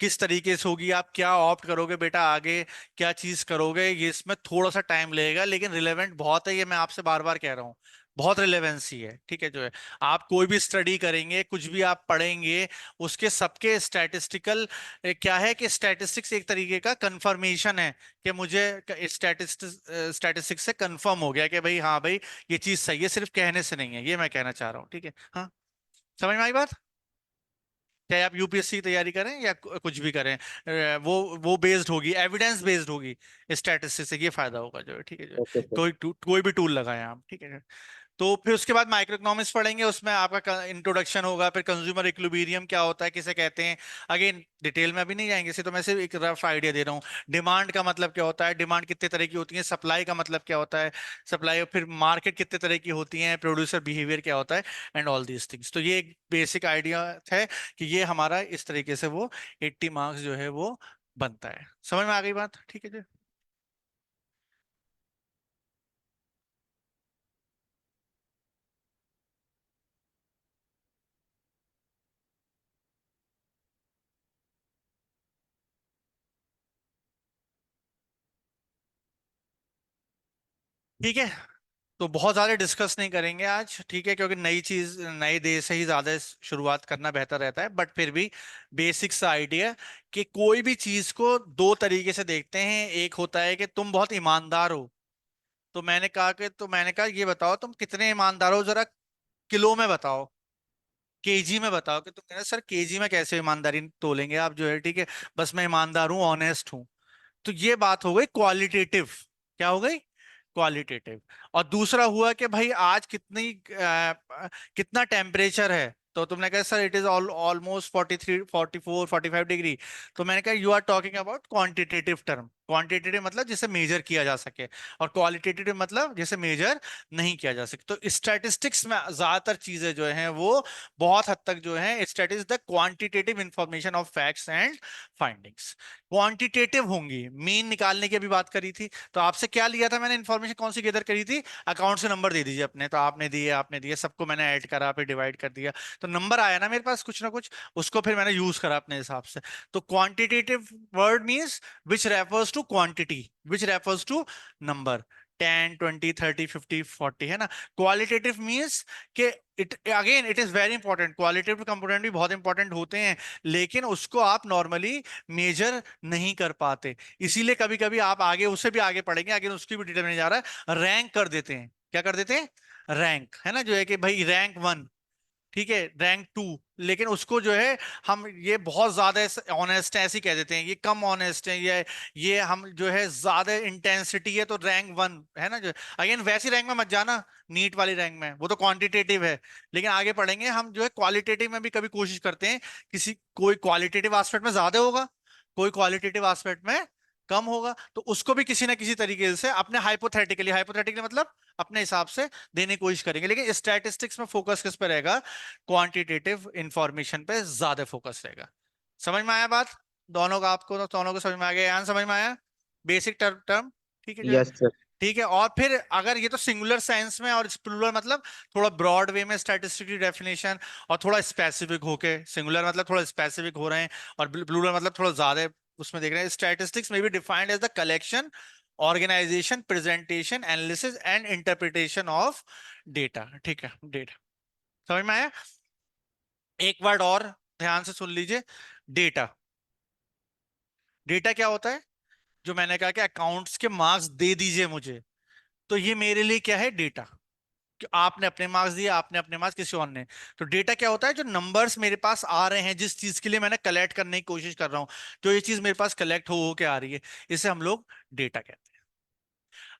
S1: किस तरीके से होगी, आप क्या ऑप्ट करोगे बेटा आगे, क्या चीज करोगे, ये इसमें थोड़ा सा टाइम लगेगा, लेकिन रिलेवेंट बहुत है, ये मैं आपसे बार बार कह रहा हूँ। बहुत रिलेवेंसी है, ठीक है जो है। आप कोई भी स्टडी करेंगे, कुछ भी आप पढ़ेंगे, उसके सबके स्टैटिस्टिकल क्या है कि स्टैटिस्टिक्स एक तरीके का कंफर्मेशन है कि मुझे स्टैटिस्टिक्स से कंफर्म हो गया कि भाई हाँ भाई ये चीज सही है, सिर्फ कहने से नहीं है, ये मैं कहना चाह रहा हूँ, ठीक है। हाँ, समझ में आई बात? चाहे आप यूपीएससी की तैयारी करें या कुछ भी करें, वो बेस्ड होगी, एविडेंस बेस्ड होगी स्टैटिस्टिक्स से, ये फायदा होगा जो है, ठीक है जो है।
S2: Okay sir.
S1: कोई भी टूल लगाएं आप, ठीक है। तो फिर उसके बाद माइक्रो इकोनॉमिक्स पढ़ेंगे, उसमें आपका इंट्रोडक्शन होगा, फिर कंज्यूमर इक्विलिब्रियम क्या होता है, किसे कहते हैं, अगेन डिटेल में अभी नहीं जाएंगे, इसे तो मैं सिर्फ एक रफ आइडिया दे रहा हूँ। डिमांड का मतलब क्या होता है, डिमांड कितने तरह की होती है, सप्लाई का मतलब क्या होता है, सप्लाई, फिर मार्केट कितने तरह की होती है, प्रोड्यूसर बिहेवियर क्या होता है, एंड ऑल दीज थिंग्स। तो ये एक बेसिक आइडिया है कि ये हमारा इस तरीके से वो 80 मार्क्स जो है वो बनता है। समझ में आ गई बात, ठीक है जी। ठीक है, तो बहुत ज्यादा डिस्कस नहीं करेंगे आज, ठीक है, क्योंकि नई चीज नए देश से ही ज्यादा शुरुआत करना बेहतर रहता है, बट फिर भी बेसिक सा आइडिया कि कोई भी चीज को दो तरीके से देखते हैं। एक होता है कि तुम बहुत ईमानदार हो, तो मैंने कहा ये बताओ तुम कितने ईमानदार हो, जरा किलो में बताओ, केजी में बताओ। कि तुम कह रहे सर केजी में कैसे ईमानदारी तोलेंगे आप जो है, ठीक है, बस मैं ईमानदार हूं, ऑनेस्ट हूं। तो ये बात हो गई क्वालिटेटिव। क्या हो गई? क्वालिटेटिव। और दूसरा हुआ कि भाई आज कितना टेम्परेचर है, तो तुमने कहा sir it is almost 43 44 45 degree. तो मैंने कहा you are talking about quantitative term. Quantitative मतलब जिसे मेजर किया जा सके, और क्वालिटेटिव मतलब जिसे मेजर नहीं किया जा सके। तो स्टैटिस्टिक्स में ज्यादातर चीजें जो हैं वो बहुत हद तक जो है, statistics the quantitative information of facts and findings. Quantitative होंगी, मीन निकालने की अभी बात करी थी, तो आपसे क्या लिया था मैंने, इन्फॉर्मेशन कौन सी गैदर करी थी, अकाउंट से नंबर दे दीजिए अपने, तो आपने दिए सबको मैंने ऐड करा, फिर डिवाइड कर दिया, तो नंबर आया ना मेरे पास कुछ ना कुछ, उसको फिर मैंने यूज करा अपने हिसाब से। तो quantitative word means which refers to quantity, which refers to number, 10 20 30 50 40, है ना। क्वालिटेटिव मीन्स कि it again it is very important, qualitative component भी बहुत इंपॉर्टेंट होते हैं, लेकिन उसको आप नॉर्मली मेजर नहीं कर पाते। इसीलिए कभी कभी आप आगे उससे भी आगे पढ़ेंगे, आगे उसकी भी डिटेल में नहीं जा रहा है, रैंक कर देते हैं। क्या कर देते हैं? रैंक, है ना, जो है कि भाई रैंक 1, ठीक है, रैंक 2, लेकिन उसको जो है हम ये बहुत ज्यादा ऑनेस्ट है ऐसे ही कह देते हैं, ये कम ऑनेस्ट है, ये हम जो है ज्यादा इंटेंसिटी है तो रैंक 1, है ना। जो अगेन वैसी रैंक में मत जाना, नीट वाली रैंक में, वो तो क्वांटिटेटिव है। लेकिन आगे पढ़ेंगे हम जो है क्वालिटेटिव में भी कभी कोशिश करते हैं, किसी कोई क्वालिटेटिव एस्पेक्ट में ज्यादा होगा, कोई क्वालिटेटिव एस्पेक्ट में कम होगा, तो उसको भी किसी ना किसी तरीके से अपने हाइपोथेटिकली, हाइपोथेटिकली मतलब अपने हिसाब से देने की कोशिश करेंगे। लेकिन स्टैटिस्टिक्स में फोकस किस पे रहेगा? क्वांटिटेटिव इंफॉर्मेशन पे ज्यादा फोकस रहेगा। समझ में आया बात? दोनों का आपको तो दोनों को समझ में आ गया, यान समझ में आया? बेसिक टर्म टर्म, ठीक है जो है।
S2: Yes sir.
S1: ठीक है, और फिर अगर ये तो सिंगुलर साइंस में, और प्लूरल मतलब थोड़ा ब्रॉड वे में स्टैटिस्टिक्स की डेफिनेशन, और थोड़ा स्पेसिफिक होके, सिंगुलर मतलब थोड़ा स्पेसिफिक हो रहे हैं, और प्लूरल मतलब थोड़ा ज्यादा उसमें देख रहे हैं। स्टैटिस्टिक्स में be defined as the collection, organisation, presentation, analysis and interpretation of data. ठीक है, डेटा समझ में आया? एक वर्ड और ध्यान से सुन लीजिए, डेटा। डेटा क्या होता है? जो मैंने कहा कि अकाउंट्स के मार्क्स दे दीजिए मुझे, तो ये मेरे लिए क्या है? डेटा। कि आपने अपने मार्क्स दिए, आपने अपने मार्क्स, किसी और ने। तो डेटा क्या होता है? जो नंबर्स मेरे पास आ रहे हैं, जिस चीज के लिए मैंने कलेक्ट करने की कोशिश कर रहा हूं, जो ये चीज मेरे पास कलेक्ट हो के आ रही है, इसे हम लोग डेटा कहते हैं।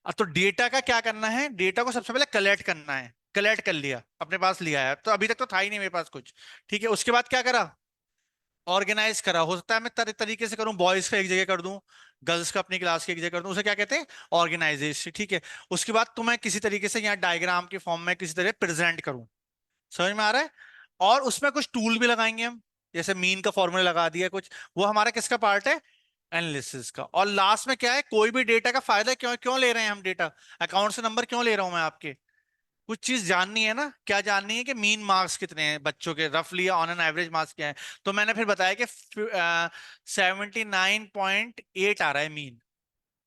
S1: अब तो डेटा का क्या करना है? डेटा को सबसे पहले कलेक्ट करना है। कलेक्ट कर लिया, अपने पास लिया है, तो अभी तक तो था ही नहीं मेरे पास कुछ, ठीक है। उसके बाद क्या करा? ऑर्गेनाइज करा। हो सकता है मैं तरीके से करूं, बॉयज का एक जगह कर दूं, गर्ल्स का अपनी क्लास की एक जगह कर दूं, उसे क्या कहते हैं? ऑर्गेनाइजेशन, ठीक है। उसके बाद तो मैं किसी तरीके से यहाँ डायग्राम के फॉर्म में किसी तरह प्रेजेंट करूं। समझ में आ रहा है? और उसमें कुछ टूल भी लगाएंगे हम, जैसे मीन का फॉर्मूला लगा दिया कुछ, वो हमारा किसका पार्ट है? एनालिसिस का। और लास्ट में क्या है? कोई भी डेटा का फायदा क्यों क्यों ले रहे हैं हम डेटा? अकाउंट से नंबर क्यों ले रहा हूं मैं आपके? कुछ चीज जाननी है ना, क्या जाननी है? कि मीन मार्क्स कितने हैं बच्चों के, रफली ऑन एन एवरेज मार्क्स क्या है। तो मैंने फिर बताया कि 79.8 आ रहा है मीन,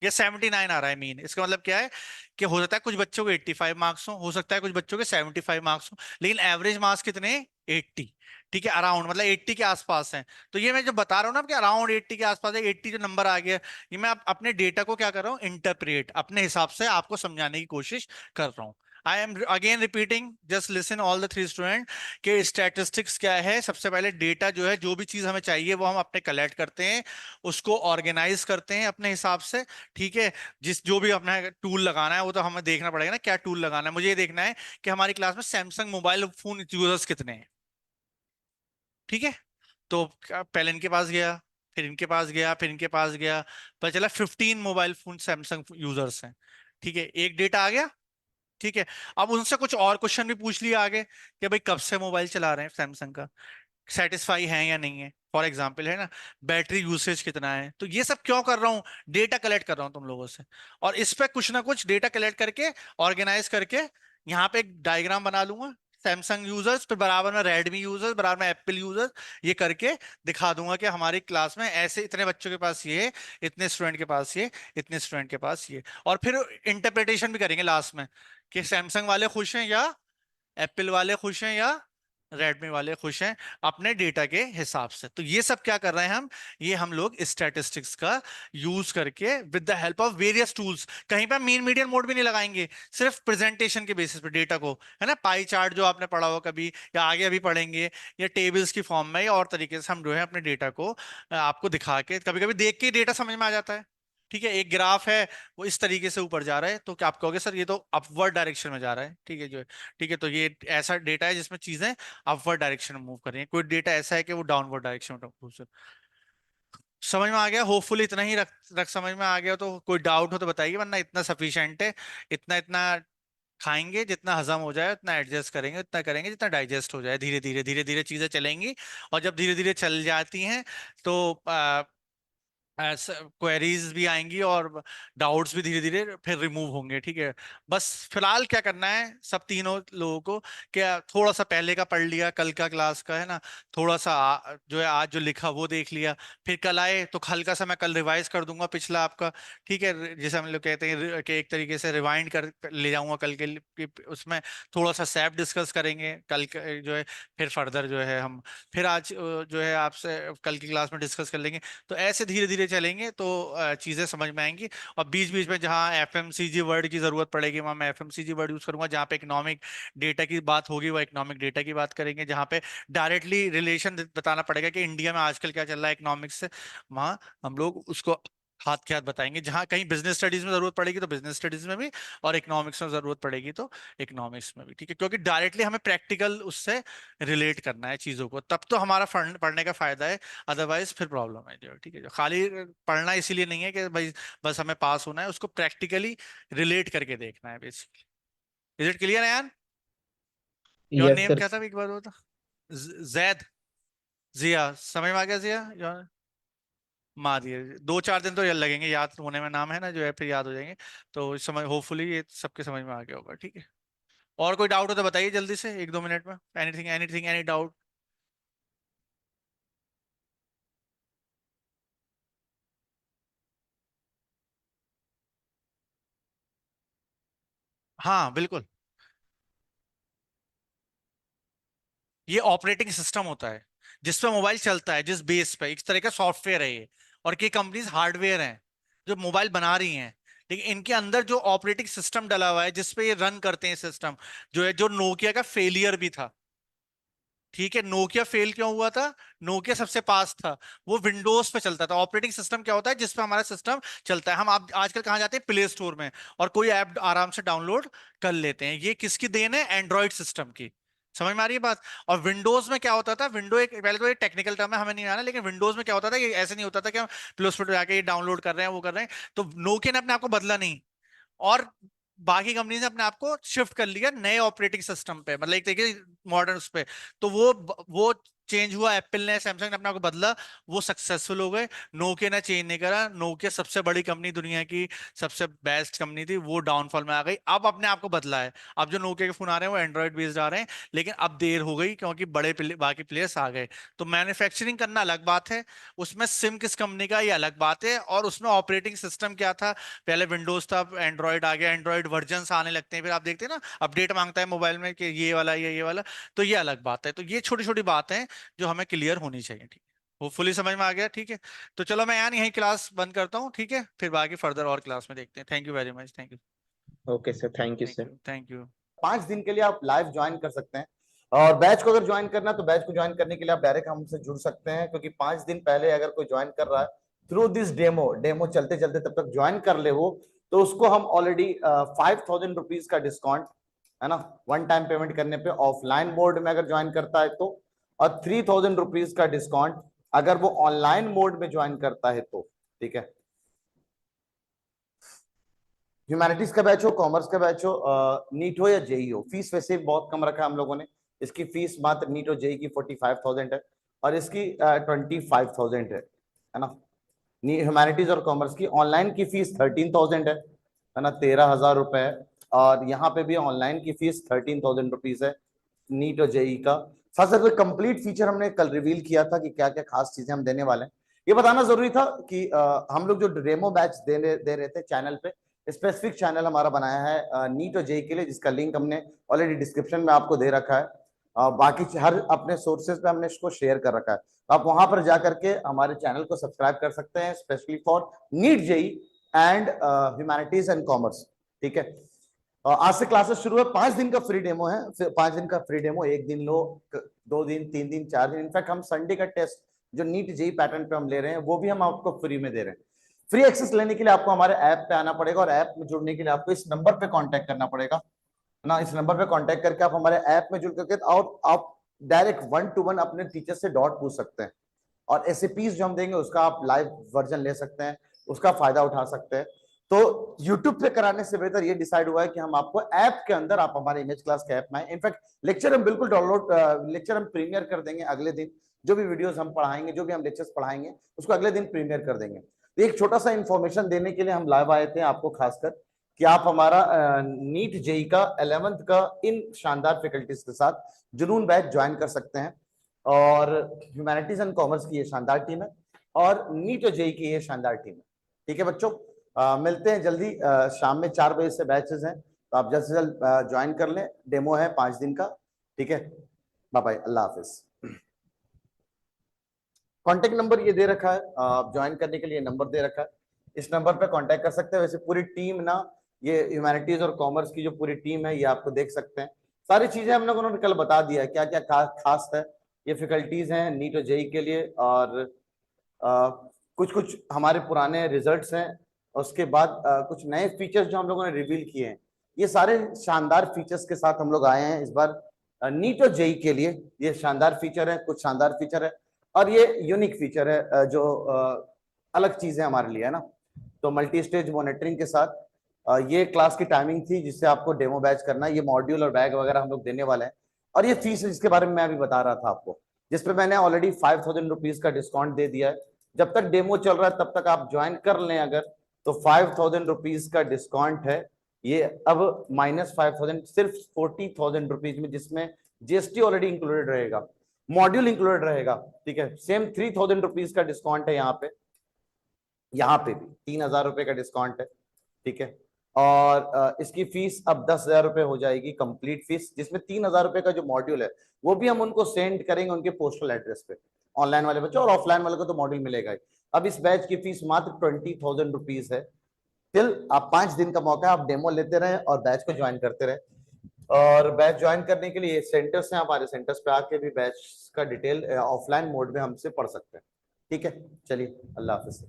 S1: या 79 आ रहा है मीन। इसका मतलब क्या है? कि हो सकता है कुछ बच्चों को 85 मार्क्स हो सकता है कुछ बच्चों के 75 मार्क्स हो, लेकिन एवरेज मार्क्स कितने हैं? 80। ठीक है, अराउंड मतलब 80 के आसपास है। तो ये मैं जो बता रहा हूँ ना कि अराउंड 80 के आसपास है, 80 जो नंबर आ गया, ये मैं अपने डेटा को क्या कर रहा हूँ? इंटरप्रेट, अपने हिसाब से आपको समझाने की कोशिश कर रहा हूँ। I am again repeating, just listen all the 3 student, कि स्टैटिस्टिक्स क्या है? सबसे पहले डेटा जो है, जो भी चीज हमें चाहिए वो हम अपने कलेक्ट करते हैं, उसको ऑर्गेनाइज करते हैं अपने हिसाब से, ठीक है। जिस जो भी अपना टूल लगाना है वो तो हमें देखना पड़ेगा ना, क्या टूल लगाना है। मुझे ये देखना है कि हमारी क्लास में सैमसंग मोबाइल फोन यूजर्स कितने हैं, ठीक है। तो पहले इनके पास गया, फिर इनके पास गया, फिर इनके पास गया, पता चला 15 मोबाइल फोन सैमसंग यूजर्स हैं, ठीक है। एक डेटा आ गया, ठीक है। अब उनसे कुछ और क्वेश्चन भी पूछ लिया आगे, कि भाई कब से मोबाइल चला रहे हैं सैमसंग का, सेटिस्फाई है या नहीं है, फॉर एग्जाम्पल, है ना। बैटरी यूसेज कितना है। तो ये सब क्यों कर रहा हूँ? डेटा कलेक्ट कर रहा हूँ तुम लोगों से, और इस पे कुछ ना कुछ डेटा कलेक्ट करके, ऑर्गेनाइज करके, यहाँ पे एक डायग्राम बना लूंगा, सैमसंग यूजर्स फिर बराबर में रेडमी यूजर्स, बराबर में एप्पल यूजर्स, ये करके दिखा दूंगा कि हमारी क्लास में ऐसे इतने बच्चों के पास ये, इतने स्टूडेंट के पास ये, इतने स्टूडेंट के पास ये। और फिर इंटरप्रिटेशन भी करेंगे लास्ट में, कि सैमसंग वाले खुश हैं, या एप्पल वाले खुश हैं, या रेडमी वाले खुश हैं, अपने डेटा के हिसाब से। तो ये सब क्या कर रहे हैं हम? ये हम लोग स्टैटिस्टिक्स का यूज करके, with the help of various tools, कहीं पे मीन मीडियन मोड भी नहीं लगाएंगे, सिर्फ प्रेजेंटेशन के बेसिस पे डेटा को, है ना, पाई चार्ट जो आपने पढ़ा हो कभी, या आगे अभी पढ़ेंगे, या टेबल्स की फॉर्म में, या और तरीके से हम जो है अपने डेटा को आपको दिखा के, कभी कभी देख के डेटा समझ में आ जाता है, ठीक है। एक ग्राफ है, वो इस तरीके से ऊपर जा रहा है, तो क्या आप कहोगे सर ये तो अपवर्ड डायरेक्शन में जा रहा है, ठीक है जो है, ठीक है। तो ये ऐसा डेटा है जिसमें चीजें अपवर्ड डायरेक्शन में मूव कर रही हैं, कोई डेटा ऐसा है कि वो डाउनवर्ड डायरेक्शन में मूव कर। समझ में आ गया? होपफुली इतना ही रख रख समझ में आ गया। तो कोई डाउट हो तो बताइए, वरना इतना सफिशिएंट है। इतना इतना खाएंगे, जितना हजम हो जाए उतना एडजस्ट करेंगे, उतना करेंगे जितना डाइजेस्ट हो जाए, धीरे धीरे धीरे धीरे चीजें चलेंगी। और जब धीरे धीरे चल जाती हैं, तो क्वेरीज भी आएंगी और डाउट्स भी धीरे धीरे फिर रिमूव होंगे, ठीक है। बस फिलहाल क्या करना है सब तीनों लोगों को, क्या थोड़ा सा पहले का पढ़ लिया, कल का क्लास का है ना, थोड़ा सा जो है आज जो लिखा वो देख लिया, फिर कल आए तो हल्का सा मैं कल रिवाइज कर दूंगा पिछला आपका, ठीक है। जैसे हम लोग कहते हैं कि एक तरीके से रिवाइंड कर ले जाऊंगा कल के उसमें थोड़ा सा सैप डिस्कस करेंगे कल जो है, फिर फर्दर जो है हम फिर आज जो है आपसे कल की क्लास में डिस्कस कर लेंगे। तो ऐसे धीरे धीरे चलेंगे तो चीजें समझ में आएंगी। और बीच बीच में जहाँ एफएमसीजी वर्ड की जरूरत पड़ेगी वहां मैं एफएमसीजी वर्ड यूज करूंगा, जहाँ पे इकोनॉमिक डेटा की बात होगी वो इकोनॉमिक डेटा की बात करेंगे, जहाँ पे डायरेक्टली रिलेशन बताना पड़ेगा कि इंडिया में आजकल क्या चल रहा है इकोनॉमिक्स से, वहां हम लोग उसको हाथ के हाथ बताएंगे। जहाँ कहीं बिजनेस स्टडीज में जरूरत पड़ेगी तो बिजनेस स्टडीज में भी, और इकोनॉमिक्स में जरूरत पड़ेगी तो इकोनॉमिक्स में भी, ठीक है। क्योंकि डायरेक्टली हमें प्रैक्टिकल उससे रिलेट करना है चीजों को, तब तो हमारा पढ़ने का फायदा है। अदरवाइज फिर प्रॉब्लम है जो, ठीक है। जो खाली पढ़ना इसीलिए नहीं है कि भाई बस हमें पास होना है, उसको प्रैक्टिकली रिलेट करके देखना है बेसिकली। इज इट क्लियर यार? Your
S2: yes
S1: name
S2: sir.
S1: क्या था एक बार वो था? जैद? जिया समझ में आ गया, जिया योर मारिए। 2-4 दिन तो लगेंगे याद होने में, नाम है ना जो है, फिर याद हो जाएंगे। तो समझ होपफुली ये सबके समझ में आ गया होगा, ठीक है। और कोई डाउट हो तो बताइए जल्दी से 1-2 मिनट में, एनीथिंग एनीथिंग एनी डाउट? हाँ बिल्कुल। ये ऑपरेटिंग सिस्टम होता है जिस पे मोबाइल चलता है, जिस बेस पे, एक तरह का सॉफ्टवेयर है ये। और की कंपनीज हार्डवेयर हैं जो मोबाइल बना रही हैं, लेकिन इनके अंदर जो ऑपरेटिंग सिस्टम डला हुआ है जिस पे ये रन करते हैं सिस्टम, जो है, जो नोकिया का फेलियर भी था, ठीक है। नोकिया फेल क्यों हुआ था? नोकिया सबसे पास था, वो विंडोज पे चलता था। ऑपरेटिंग सिस्टम क्या होता है जिस पे हमारा सिस्टम चलता है। हम आप आजकल कहाँ जाते हैं? प्ले स्टोर में, और कोई ऐप आराम से डाउनलोड कर लेते हैं। ये किसकी देन है? एंड्रॉइड सिस्टम की। समझ में आ रही है बात? और विंडोज में क्या होता था? विंडो एक, पहले तो ये टेक्निकल टर्म है हमें नहीं आना, लेकिन विंडोज में क्या होता था, ये ऐसे नहीं होता था कि हम प्ले स्टोर पे जाके ये डाउनलोड कर रहे हैं वो कर रहे हैं। तो नोकिया ने अपने आप को बदला नहीं, और बाकी कंपनी ने अपने आप को शिफ्ट कर लिया नए ऑपरेटिंग सिस्टम पे, मतलब एक तरीके से मॉडर्न उस पे। तो वो चेंज हुआ, एप्पल ने, सैमसंग ने अपने आप को बदला, वो सक्सेसफुल हो गए। नोकिया ने चेंज नहीं करा। नोकिया सबसे बड़ी कंपनी दुनिया की, सबसे बेस्ट कंपनी थी, वो डाउनफॉल में आ गई। अब अपने आप को बदला है। अब जो नोकिया के फोन आ रहे हैं वो एंड्रॉइड बेस्ड आ रहे हैं, लेकिन अब देर हो गई क्योंकि बाकी प्लेयर्स आ गए। तो मैन्युफैक्चरिंग करना अलग बात है, उसमें सिम किस कंपनी का ये अलग बात है, और उसमें ऑपरेटिंग सिस्टम क्या था। पहले विंडोज था, अब एंड्रॉइड आ गया, एंड्रॉइड वर्जन आने लगते हैं, फिर आप देखते हैं ना अपडेट मांगता है मोबाइल में कि ये वाला ये वाला। तो ये अलग बात है। तो ये छोटी छोटी बातें हैं जो हमें क्लियर होनी चाहिए, ठीक है। होपफुली समझ में आ गया, ठीक है। तो चलो मैं यार यहीं क्लास बंद करता हूँ, ठीक है, फिर बाकी फर्दर और क्लास में देखते हैं। Thank you very much, thank you.
S2: Okay sir, thank you
S1: thank
S2: sir.
S1: You, thank you.
S3: 5 दिन के लिए आप लाइव ज्वाइन कर सकते हैं। और बैच को अगर ज्वाइन करना है तो बैच को ज्वाइन करने के लिए आप डायरेक्ट हमसे जुड़ सकते हैं, क्योंकि 5 दिन पहले अगर कोई ज्वाइन कर रहा है थ्रू दिस डेमो, डेमो चलते चलते तब तक ज्वाइन कर ले वो, तो उसको हम ऑलरेडी 5,000 रुपीज का डिस्काउंट, है ना, वन टाइम पेमेंट करने पे ऑफलाइन मोड में अगर ज्वाइन करता है तो, और 3,000 रुपीज का डिस्काउंट अगर वो ऑनलाइन मोड में ज्वाइन करता है तो, ठीक है। ह्यूमैनिटीज का बैच हो, कॉमर्स का बैच हो, नीट हो या जेई हो, फीस वैसे बहुत कम रखा है हम लोगों ने। इसकी फीस मात्र नीट और जेई की 45,000 है, और इसकी 25,000 है ना। ह्यूमैनिटीज और कॉमर्स की ऑनलाइन की फीस 13,000 है ना, 13,000 रुपए है। और यहाँ पे भी ऑनलाइन की फीस 13,000 रुपीज है, नीट और जेई का। साथ साथ कंप्लीट फीचर हमने कल रिवील किया था कि क्या क्या खास चीजें हम देने वाले हैं। ये बताना जरूरी था कि हम लोग जो डेमो बैच दे रहे थे चैनल पे, स्पेसिफिक चैनल हमारा बनाया है नीट और जेई के लिए, जिसका लिंक हमने ऑलरेडी डिस्क्रिप्शन में आपको दे रखा है। बाकी हर अपने सोर्सेज पे हमने इसको शेयर कर रखा है, तो आप वहां पर जाकर के हमारे चैनल को सब्सक्राइब कर सकते हैं, specially for NEET JEE and humanities and commerce, ठीक है। आज से क्लासेस शुरू है, 5 दिन का फ्री डेमो है। 5 दिन का फ्री डेमो, एक दिन लो, 2 दिन, 3 दिन, 4 दिन, इनफैक्ट हम संडे का टेस्ट जो नीट जेई पैटर्न पे हम ले रहे हैं वो भी हम आपको फ्री में दे रहे हैं। फ्री एक्सेस लेने के लिए आपको हमारे ऐप पे आना पड़ेगा, और ऐप में जुड़ने के लिए आपको इस नंबर पे कांटेक्ट करना पड़ेगा ना। इस नंबर पे कांटेक्ट करके आप हमारे ऐप में जुड़ करके और आप डायरेक्ट 1-to-1 अपने टीचर से डाउट पूछ सकते हैं, और एसएपीज जो हम देंगे उसका आप लाइव वर्जन ले सकते हैं, उसका फायदा उठा सकते हैं। तो YouTube पे कराने से बेहतर ये डिसाइड हुआ है कि हम आपको ऐप के अंदर, आप हमारे इमेज क्लास के ऐप में आए। इनफैक्ट लेक्चर हम बिल्कुल डाउनलोड, लेक्चर हम प्रीमियर कर देंगे अगले दिन। जो भी वीडियोस हम पढ़ाएंगे, जो भी हम लेक्चर्स पढ़ाएंगे उसको अगले दिन प्रीमियर कर देंगे। तो एक छोटा सा इंफॉर्मेशन देने के लिए हम लाइव आए थे आपको, खासकर कि आप हमारा नीट जेई का 11th का इन शानदार फैकल्टीज के साथ जुनून बैच ज्वाइन कर सकते हैं। और ह्यूमैनिटीज एंड कॉमर्स की ये शानदार टीम है और नीट और जेई की ये शानदार टीम है। ठीक है बच्चों, मिलते हैं जल्दी। शाम में 4 बजे से बैचेस हैं, तो आप जल्द से जल्द ज्वाइन कर लें। डेमो है 5 दिन का। ठीक है, बाय बाय, अल्लाह हाफिज। कांटेक्ट नंबर ये दे रखा है, आप ज्वाइन करने के लिए नंबर दे रखा है, इस नंबर पे कांटेक्ट कर सकते हैं। वैसे पूरी टीम ना, ये ह्यूमैनिटीज और कॉमर्स की जो पूरी टीम है ये आपको देख सकते हैं। सारी चीजें हम लोगों ने कल बता दिया है, क्या क्या खास है। ये फैकल्टीज हैं नीट और जेई के लिए, और कुछ कुछ हमारे पुराने रिजल्ट्स हैं, उसके बाद कुछ नए फीचर्स जो हम लोगों ने रिवील किए हैं। ये सारे शानदार फीचर्स के साथ हम लोग आए हैं इस बार नीट और जेई के लिए। ये शानदार फीचर है, कुछ शानदार फीचर है, और ये यूनिक फीचर है जो अलग चीज है हमारे लिए, है ना। तो मल्टी स्टेज मॉनिटरिंग के साथ ये क्लास की टाइमिंग थी जिससे आपको डेमो बैच करना है। ये मॉड्यूल और बैग वगैरह हम लोग देने वाले हैं, और ये फीस जिसके बारे में मैं अभी बता रहा था आपको, जिसपे मैंने ऑलरेडी 5000 रुपीज का डिस्काउंट दे दिया है। जब तक डेमो चल रहा है तब तक आप ज्वाइन कर लें अगर, तो 5000 रुपीज का डिस्काउंट है ये, अब -5000 सिर्फ 40,000 रुपीज में, जिसमें जीएसटी ऑलरेडी इंक्लूडेड रहेगा, मॉड्यूल इंक्लूडेड रहेगा। ठीक है, सेम 3000 रुपीज का डिस्काउंट है यहाँ पे भी 3000 रुपए का डिस्काउंट है। ठीक है, और इसकी फीस अब 10,000 रुपए हो जाएगी कंप्लीट फीस, जिसमें 3000 रुपए का जो मॉड्यूल है वो भी हम उनको सेंड करेंगे उनके पोस्टल एड्रेस पे, ऑनलाइन वाले बच्चों, और ऑफलाइन वाले को तो मॉड्यूल मिलेगा ही। अब इस बैच की फीस मात्र 20,000 रुपीज है। टिल आप 5 दिन का मौका है, आप डेमो लेते रहे और बैच को ज्वाइन करते रहे। और बैच ज्वाइन करने के लिए सेंटर्स हैं, हमारे सेंटर्स पे आके भी बैच का डिटेल ऑफलाइन मोड में हमसे पढ़ सकते हैं। ठीक है, चलिए, अल्लाह हाफिज।